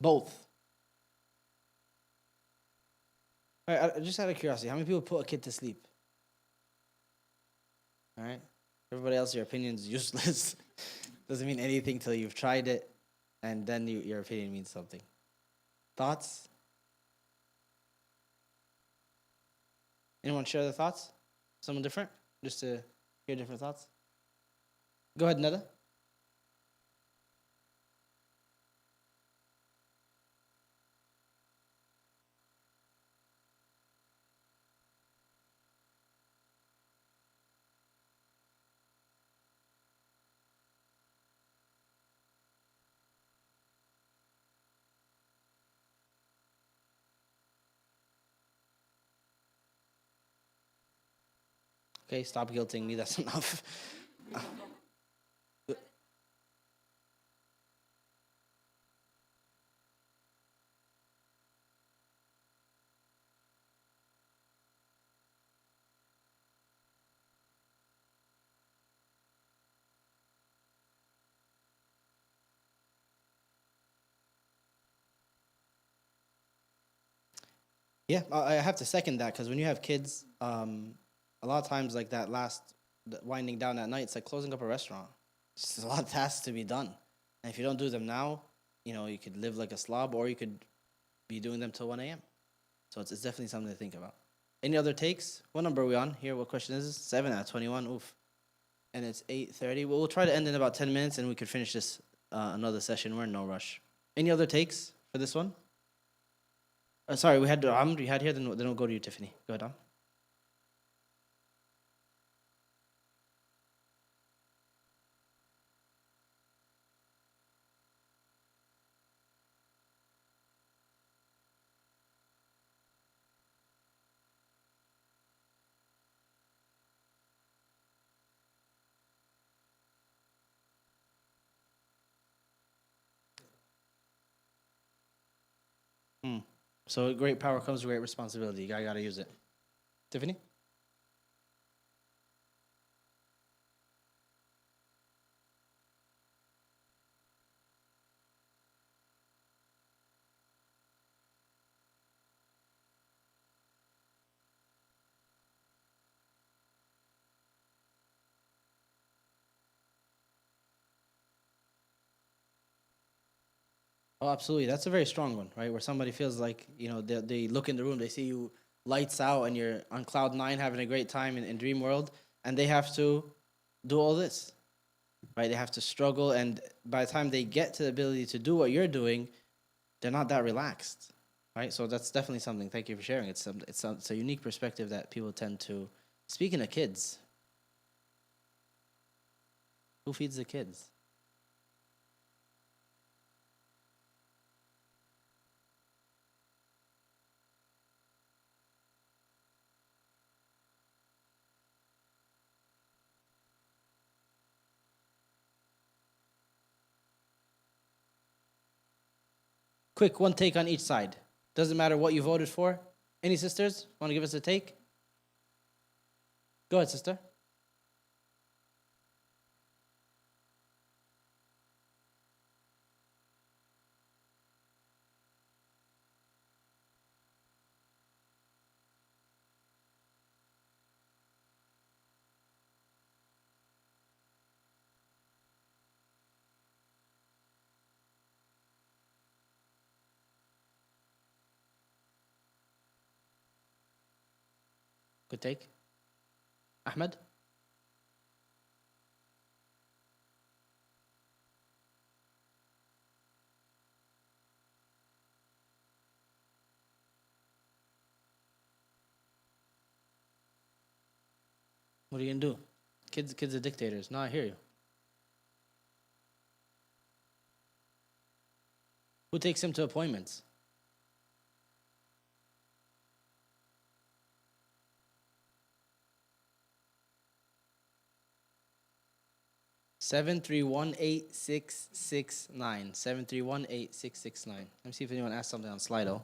Both. All right, just out of curiosity, how many people put a kid to sleep? All right. Everybody else, your opinion's useless. Doesn't mean anything till you've tried it, and then your opinion means something. Thoughts? Anyone share their thoughts? Someone different? Just to hear different thoughts? Go ahead, Nada. Okay, stop guilting me. That's enough. Yeah, I have to second that because when you have kids, a lot of times like that winding down at night, it's like closing up a restaurant. It's just a lot of tasks to be done, and if you don't do them now, you could live like a slob, or you could be doing them till 1 a.m. So it's definitely something to think about. Any other takes? What number are we on here? What question is this? 7 out of 21. Oof. And it's 8:30. Well, we'll try to end in about 10 minutes, and we could finish this another session. We're in no rush. Any other takes for this one? Sorry, we had Amr. You had here. Then we'll go to you, Tiffany. Go ahead, Amr. Hmm. So great power comes with great responsibility. You gotta use it. Tiffany? Oh, absolutely. That's a very strong one, right? Where somebody feels like, they look in the room, they see you lights out and you're on cloud nine having a great time in dream world, and they have to do all this, right? They have to struggle. And by the time they get to the ability to do what you're doing, they're not that relaxed, right? So that's definitely something. Thank you for sharing. It's a unique perspective that people tend to. Speaking of kids, who feeds the kids? Quick, one take on each side. Doesn't matter what you voted for. Any sisters want to give us a take? Go ahead, sister. Good take. Ahmed? What are you gonna do? Kids are dictators. No, I hear you. Who takes him to appointments? 7318669. 7318669. Let me see if anyone asked something on Slido.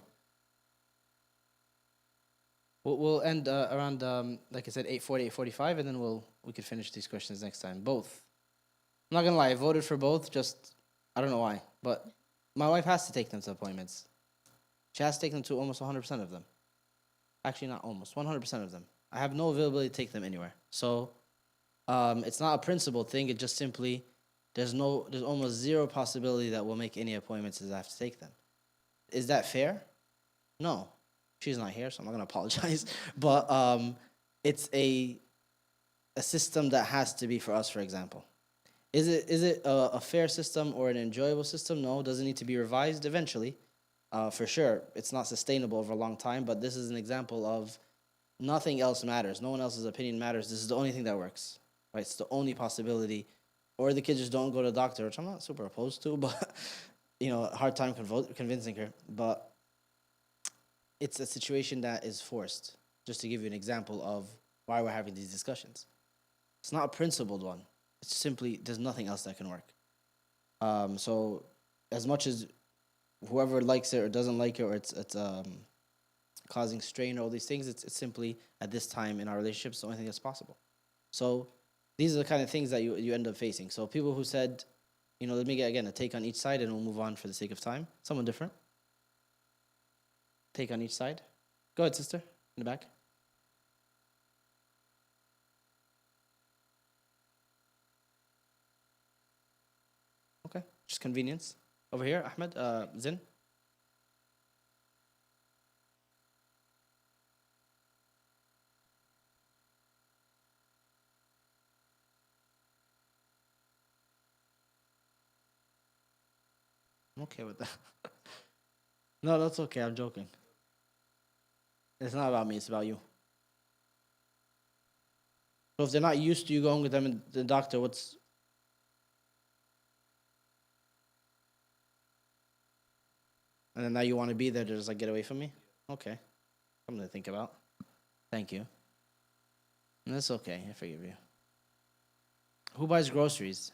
We'll end around like I said 8:40, 8:45, and then we could finish these questions next time. Both. I'm not gonna lie, I voted for both. Just I don't know why, but my wife has to take them to appointments. She has to take them to almost 100% of them. Actually, not almost 100% of them. I have no availability to take them anywhere. So it's not a principle thing. It just simply there's almost zero possibility that we'll make any appointments as I have to take them. Is that fair? No, she's not here, so I'm not gonna apologize. But it's a system that has to be for us. For example, is it a fair system or an enjoyable system? No, does it need to be revised eventually? For sure, it's not sustainable over a long time. But this is an example of nothing else matters. No one else's opinion matters. This is the only thing that works. Right? It's the only possibility. Or the kids just don't go to the doctor, which I'm not super opposed to, but hard time convincing her. But it's a situation that is forced. Just to give you an example of why we're having these discussions. It's not a principled one. It's simply there's nothing else that can work. So as much as whoever likes it or doesn't like it, or it's causing strain or all these things, it's simply at this time in our relationships the only thing that's possible. So these are the kind of things that you end up facing. So people who said, let me get again a take on each side, and we'll move on for the sake of time. Someone different. Take on each side. Go ahead, sister, in the back. Okay, just convenience. Over here, Ahmed, Zin. I'm okay with that. No, that's okay. I'm joking. It's not about me. It's about you. So if they're not used to you going with them and the doctor, and then now you want to be there to just like get away from me? Okay. Something to think about. Thank you. That's okay. I forgive you. Who buys groceries?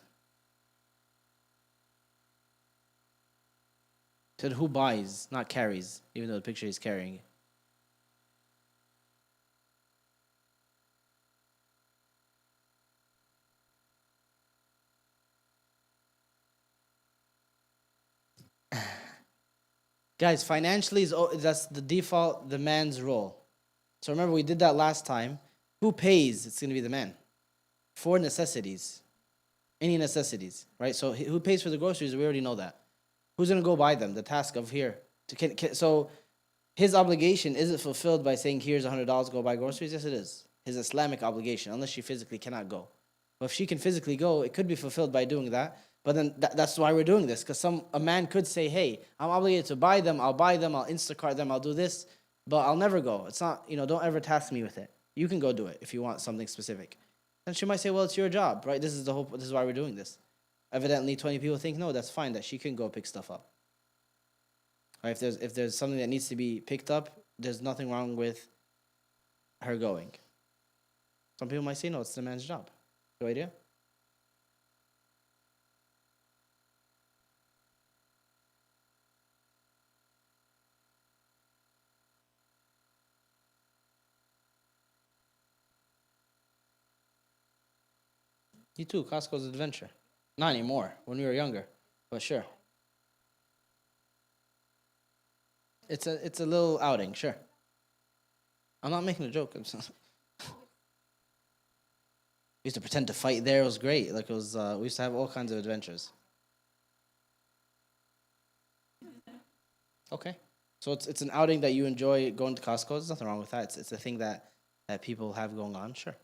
Said who buys, not carries, even though the picture is carrying. Guys, financially that's the default, the man's role. So remember, we did that last time. Who pays? It's going to be the man. For necessities. Any necessities, right? So who pays for the groceries? We already know that. Who's going to go buy them? The task of here. So his obligation, is it fulfilled by saying, here's $100, go buy groceries? Yes, it is. His Islamic obligation, unless she physically cannot go. But if she can physically go, it could be fulfilled by doing that. But then that's why we're doing this, because a man could say, hey, I'm obligated to buy them, I'll Instacart them, I'll do this, but I'll never go. It's not, don't ever task me with it. You can go do it if you want something specific. Then she might say, well, it's your job, right? This is why we're doing this. Evidently, 20 people think, no, that's fine, that she can go pick stuff up. Right? If there's something that needs to be picked up, there's nothing wrong with her going. Some people might say, no, it's the man's job. No idea? You too, Costco's adventure. Not anymore, when we were younger, but sure. It's a little outing, sure. I'm not making a joke. We used to pretend to fight there. It was great. Like we used to have all kinds of adventures. Okay. So it's an outing that you enjoy going to Costco. There's nothing wrong with that. It's a thing that people have going on, sure.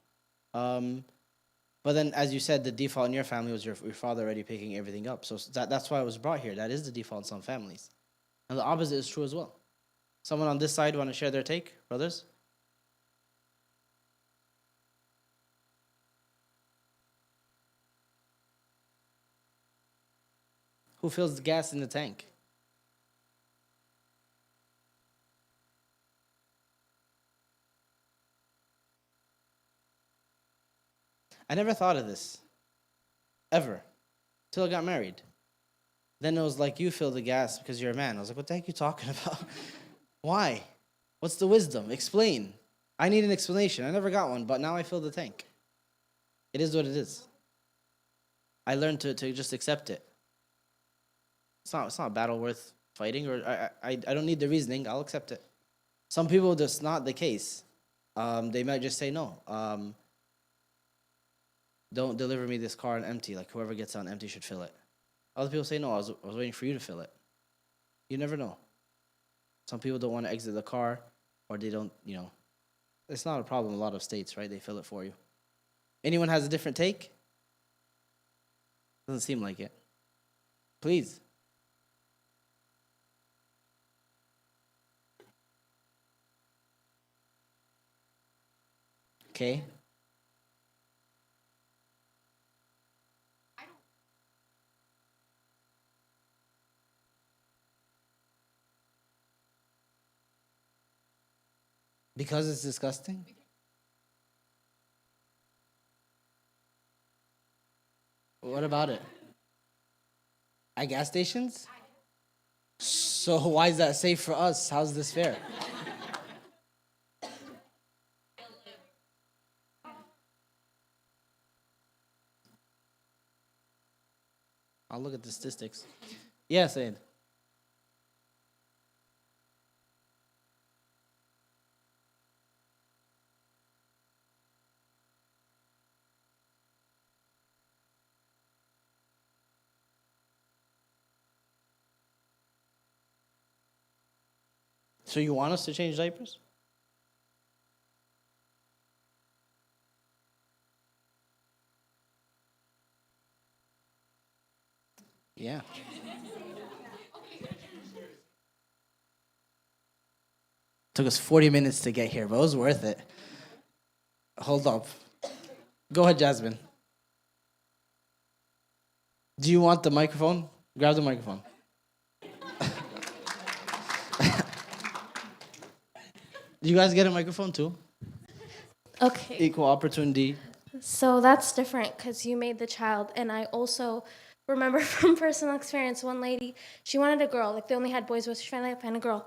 But then, as you said, the default in your family was your father already picking everything up. So that's why it was brought here. That is the default in some families. And the opposite is true as well. Someone on this side want to share their take, brothers? Who fills the gas in the tank? I never thought of this. Ever. Till I got married. Then it was like, you fill the gas because you're a man. I was like, what the heck are you talking about? Why? What's the wisdom? Explain. I need an explanation. I never got one, but now I fill the tank. It is what it is. I learned to just accept it. It's not a battle worth fighting, or I don't need the reasoning. I'll accept it. Some people, that's not the case. They might just say no. Don't deliver me this car on empty. Like whoever gets on empty should fill it. Other people say no. I was waiting for you to fill it. You never know. Some people don't want to exit the car, or they don't. It's not a problem in a lot of states, right? They fill it for you. Anyone has a different take? Doesn't seem like it. Please. Okay. Because it's disgusting? What about it? At gas stations? So why is that safe for us? How's this fair? I'll look at the statistics. Yeah, Said. So you want us to change diapers? Yeah. Took us 40 minutes to get here, but it was worth it. Hold up. Go ahead, Jasmine. Do you want the microphone? Grab the microphone. Do you guys get a microphone too? Okay, Equal opportunity. so that's different because you made the child. And I also remember from personal experience, one lady, she wanted a girl. Like, they only had boys, but she finally found a girl.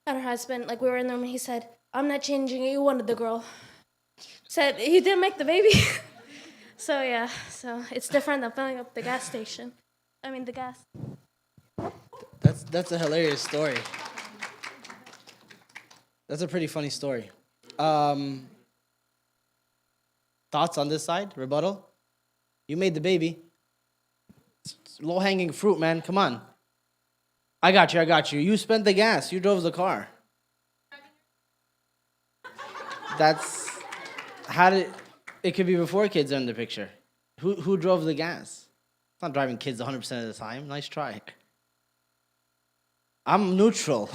And her husband, like, we were in the room, and he said, I'm not changing it. You wanted the girl. Said, he didn't make the baby. So, yeah, so it's different than filling up the gas station. I mean, the gas. That's a hilarious story. That's a pretty funny story. Thoughts on this side? Rebuttal? You made the baby. It's low-hanging fruit, man. Come on. I got you. You spent the gas. You drove the car. That's... How did... It could be before kids are in the picture. Who drove the gas? It's not driving kids 100% of the time. Nice try. I'm neutral.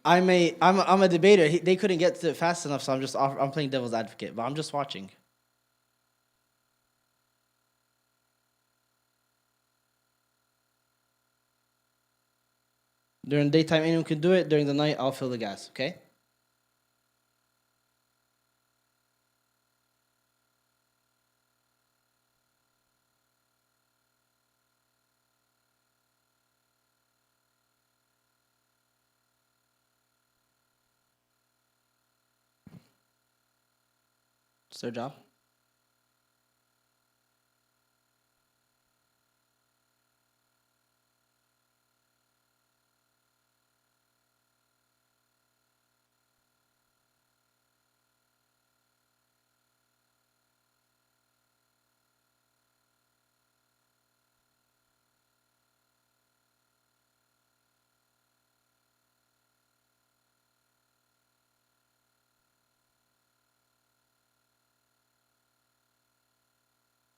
I'm a debater. They couldn't get to it fast enough, so I'm playing devil's advocate, but I'm just watching. During daytime, anyone can do it. During the night, I'll fill the gas, okay? It's their job.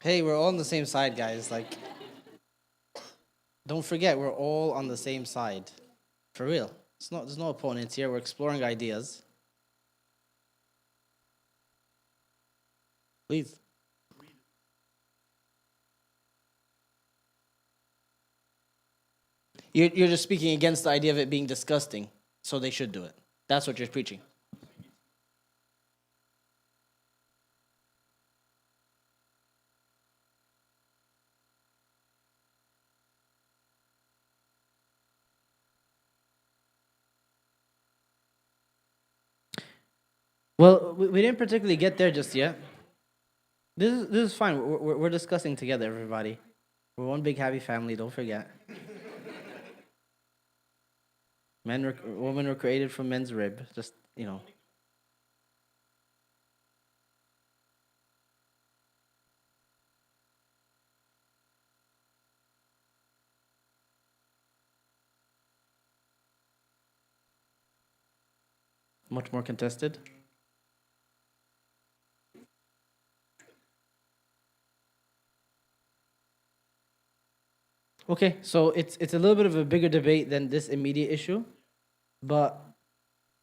Hey, we're all on the same side, guys. Like, don't forget, we're all on the same side. For real. There's no opponents here. We're exploring ideas. Please. You're just speaking against the idea of it being disgusting, so they should do it. That's what you're preaching. Well, we didn't particularly get there just yet. This is fine. We're discussing together, everybody. We're one big happy family. Don't forget. Women were created from men's rib. Just, you know. Much more contested. Okay, so it's a little bit of a bigger debate than this immediate issue, but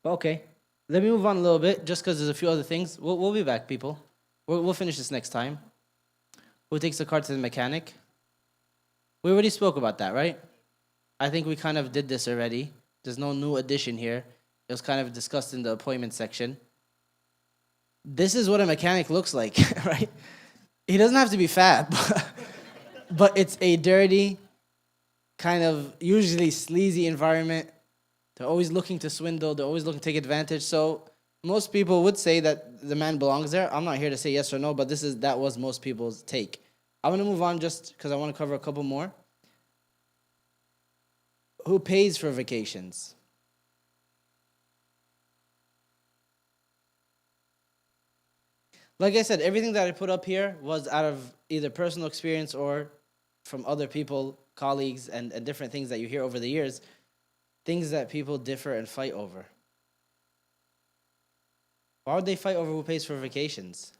okay. Let me move on a little bit, just because there's a few other things. We'll be back, people. We'll finish this next time. Who takes the car to the mechanic? We already spoke about that, right? I think we kind of did this already. There's no new addition here. It was kind of discussed in the appointment section. This is what a mechanic looks like, right? He doesn't have to be fat, But it's a dirty, kind of usually sleazy environment. They're always looking to swindle. They're always looking to take advantage. So most people would say that the man belongs there. I'm not here to say yes or no, but that was most people's take. I'm gonna move on just because I want to cover a couple more. Who pays for vacations? Like I said, everything that I put up here was out of either personal experience or from other people, colleagues, and different things that you hear over the years. Things that people differ and fight over. Why would they fight over who pays for vacations?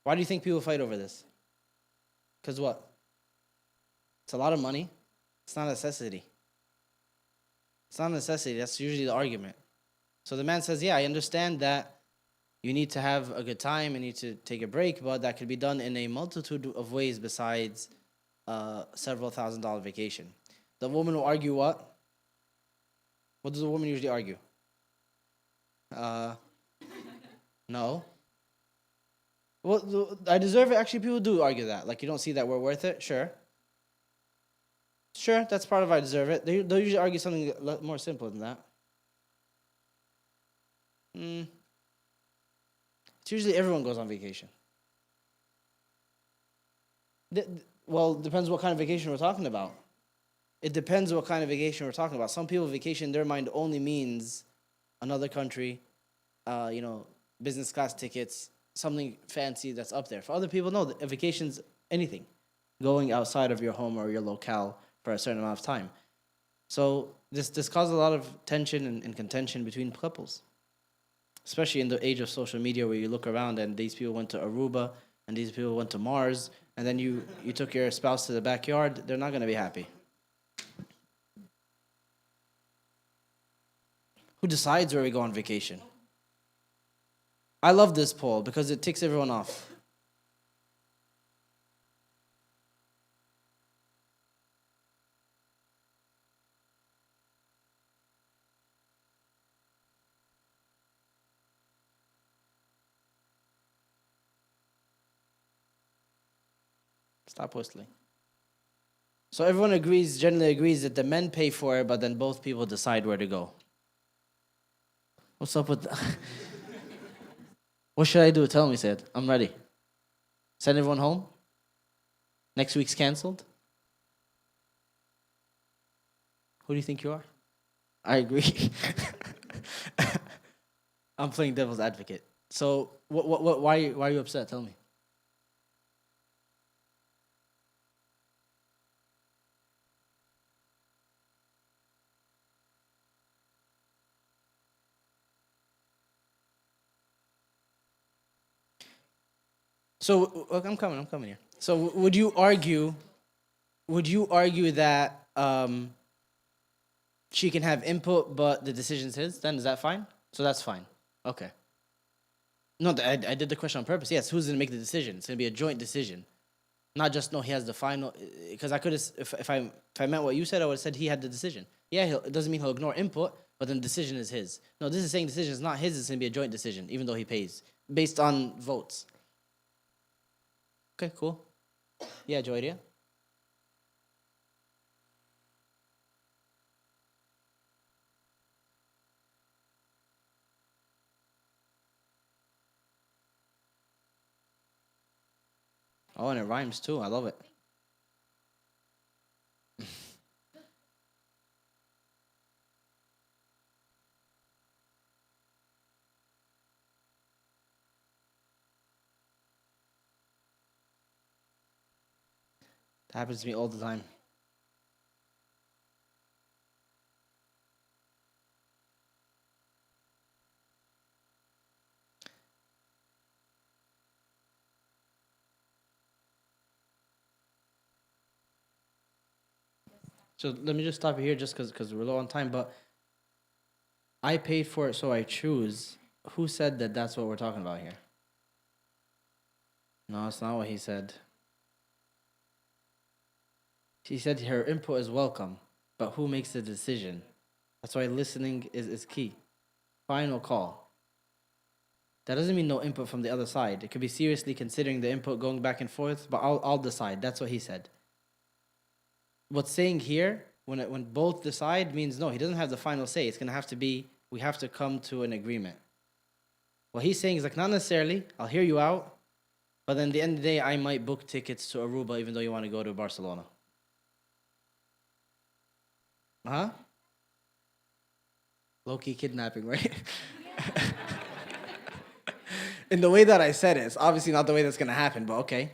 Why do you think people fight over this? Because what? It's a lot of money. It's not a necessity. It's not a necessity. That's usually the argument. So the man says, yeah, I understand that you need to have a good time, you need to take a break, but that could be done in a multitude of ways besides several $1,000 vacation. The woman will argue what? What does a woman usually argue? No. Well, I deserve it. Actually, people do argue that. Like, you don't see that we're worth it? Sure. Sure, that's part of I deserve it. They'll usually argue something a lot more simple than that. It's usually everyone goes on vacation. Well, it depends what kind of vacation we're talking about. It depends what kind of vacation we're talking about. Some people, vacation in their mind only means another country, business class tickets, something fancy that's up there. For other people, no, a vacation's anything. Going outside of your home or your locale for a certain amount of time. So this causes a lot of tension and contention between couples. Especially in the age of social media where you look around and these people went to Aruba and these people went to Mars and then you took your spouse to the backyard, they're not going to be happy. Who decides where we go on vacation? I love this poll because it ticks everyone off. Stop whistling. So everyone generally agrees that the men pay for it, but then both people decide where to go. What's up with that? What should I do? Tell me, Sid. I'm ready. Send everyone home? Next week's canceled? Who do you think you are? I agree. I'm playing devil's advocate. So why are you upset? Tell me. So I'm coming here. So would you argue that she can have input, but the decision's his? Then is that fine? So that's fine. Okay. No, I did the question on purpose. Yes, who's gonna make the decision? It's gonna be a joint decision, not just no. He has the final. Because I could have, if I meant what you said, I would have said he had the decision. Yeah, it doesn't mean he'll ignore input, but then the decision is his. No, this is saying decision is not his. It's gonna be a joint decision, even though he pays based on votes. Okay, cool. Yeah, Joyria. Oh, and it rhymes too. I love it. That happens to me all the time. So let me just stop you here just because we're low on time, but I paid for it, so I choose. Who said that that's what we're talking about here? No, it's not what he said. She said her input is welcome, but who makes the decision? That's why listening is key. Final call. That doesn't mean no input from the other side. It could be seriously considering the input going back and forth, but I'll decide. That's what he said. What's saying here, when both decide, means no, he doesn't have the final say. It's going to have to be, we have to come to an agreement. What he's saying is like, not necessarily, I'll hear you out, but then at the end of the day, I might book tickets to Aruba even though you want to go to Barcelona. Huh? Low-key kidnapping, right? In the way that I said it, it's obviously not the way that's going to happen, but okay.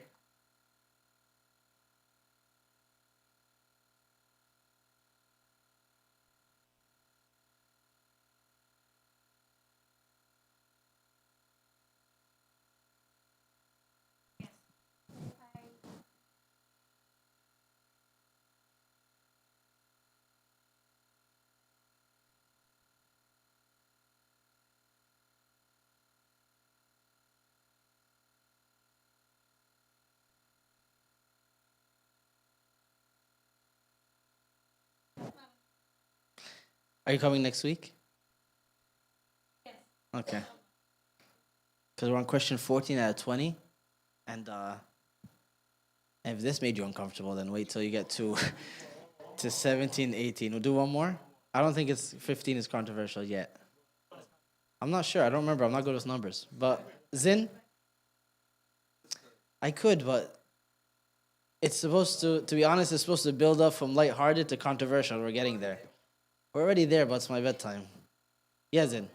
Are you coming next week? Yes. Okay. Because we're on question 14 out of 20. And if this made you uncomfortable, then wait till you get to 17, 18. We'll do one more. I don't think it's 15 is controversial yet. I'm not sure. I don't remember. I'm not good with numbers. But Zin, I could, but it's supposed to be honest, it's supposed to build up from lighthearted to controversial. We're getting there. We're already there, but it's my bedtime. Yeah, Zin.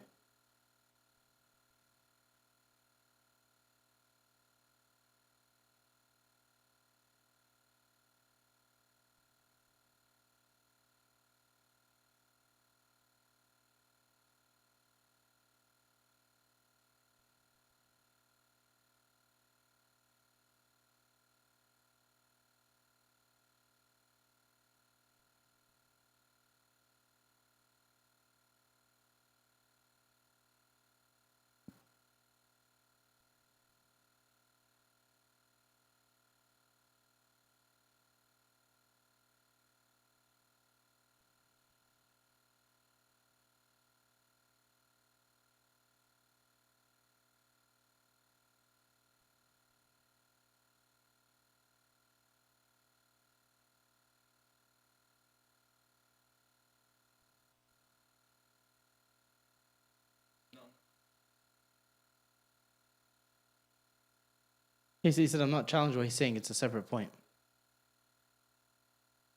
He said, I'm not challenging what he's saying. It's a separate point.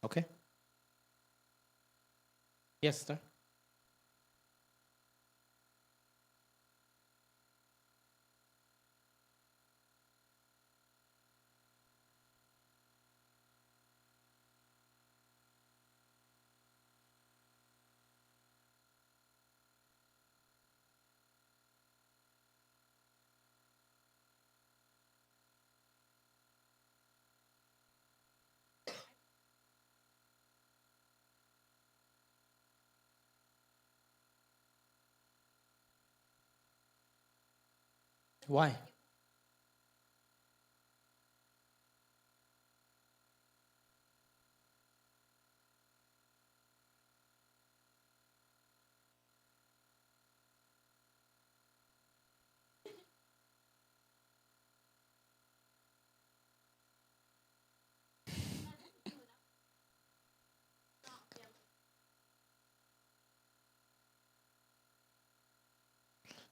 Okay? Yes, sir. Why?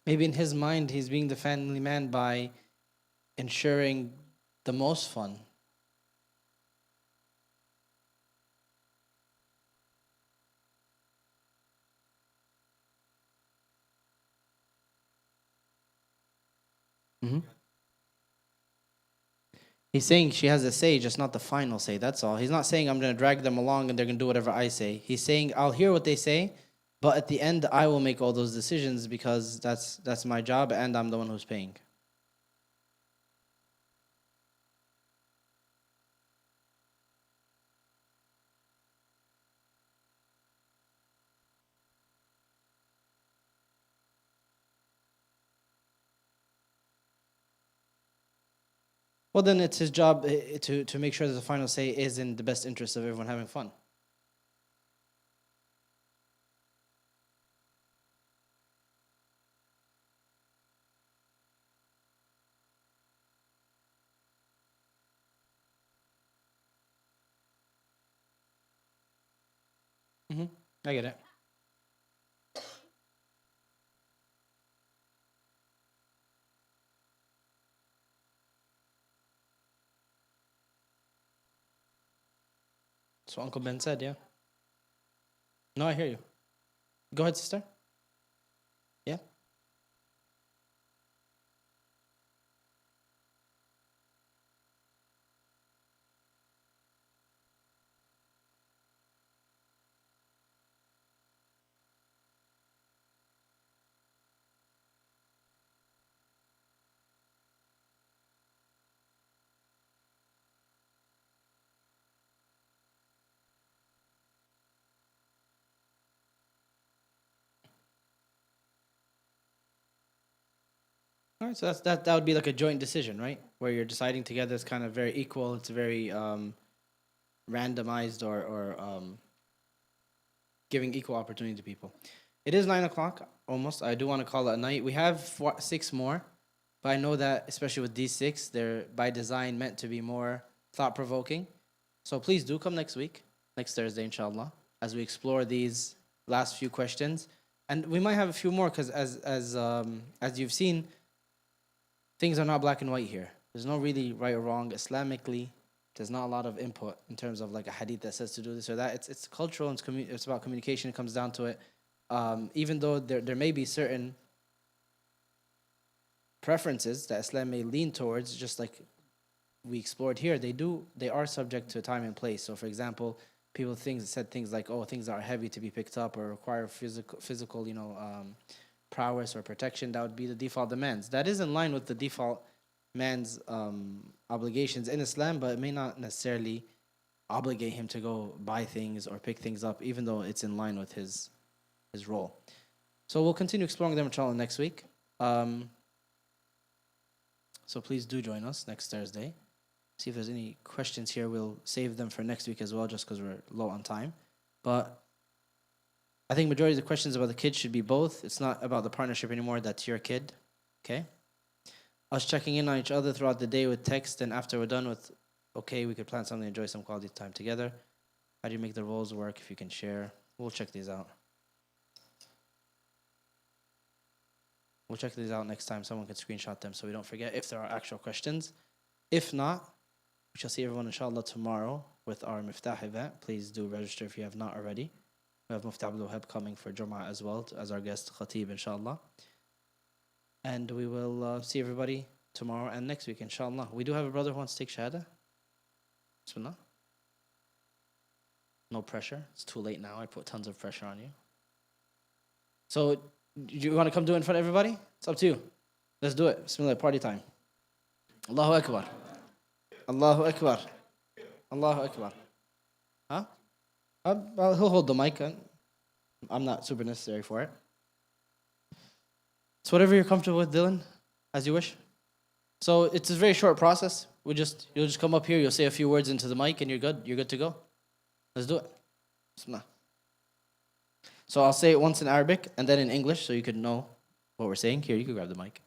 Maybe in his mind, he's being the family man by ensuring the most fun. Mm-hmm. He's saying she has a say, just not the final say. That's all. He's not saying I'm going to drag them along and they're going to do whatever I say. He's saying I'll hear what they say, but at the end, I will make all those decisions because that's my job and I'm the one who's paying. Well, then it's his job to make sure that the final say is in the best interest of everyone having fun. I get it. That's what Uncle Ben said, yeah. No, I hear you. Go ahead, sister. Yeah. All right, so that would be like a joint decision, right? Where you're deciding together. It's kind of very equal. It's very randomized or giving equal opportunity to people. It is 9 o'clock almost. I do want to call it a night. We have six more, but I know that especially with these six, they're by design meant to be more thought provoking. So please do come next week, next Thursday, inshallah, as we explore these last few questions, and we might have a few more because as you've seen, things are not black and white here. There's no really right or wrong Islamically. There's not a lot of input in terms of like a hadith that says to do this or that. It's cultural and it's about communication. It comes down to it. Even though there may be certain preferences that Islam may lean towards, just like we explored here, they are subject to time and place. So, for example, people said things like, "Oh, things that are heavy to be picked up or require physical, prowess or protection." That would be the default demands. That is in line with the default man's obligations in Islam, but it may not necessarily obligate him to go buy things or pick things up, even though it's in line with his role. So we'll continue exploring them, inshallah, next week. So please do join us next Thursday. See if there's any questions here. We'll save them for next week as well, just because we're low on time. But I think majority of the questions about the kids should be both. It's not about the partnership anymore. That's your kid. Okay? Us checking in on each other throughout the day with text, and after we're done with, okay, we could plan something, enjoy some quality time together. How do you make the roles work? If you can share. We'll check these out. We'll check these out next time. Someone can screenshot them so we don't forget if there are actual questions. If not, we shall see everyone, inshallah, tomorrow with our Miftah event. Please do register if you have not already. We have Mufti Abdul Wahab coming for Jum'ah as well as our guest Khatib, inshallah. And we will see everybody tomorrow and next week, inshallah. We do have a brother who wants to take Shahada. Bismillah. No pressure. It's too late now. I put tons of pressure on you. So, you want to come do it in front of everybody? It's up to you. Let's do it. Bismillah, party time. Allahu Akbar. Allahu Akbar. Allahu Akbar. Huh? He'll hold the mic. I'm not super necessary for it. So whatever you're comfortable with, Dylan, as you wish. So it's a very short process. You'll just come up here, you'll say a few words into the mic, and you're good. You're good to go. Let's do it. Bismillah. So I'll say it once in Arabic and then in English so you can know what we're saying. Here, you can grab the mic.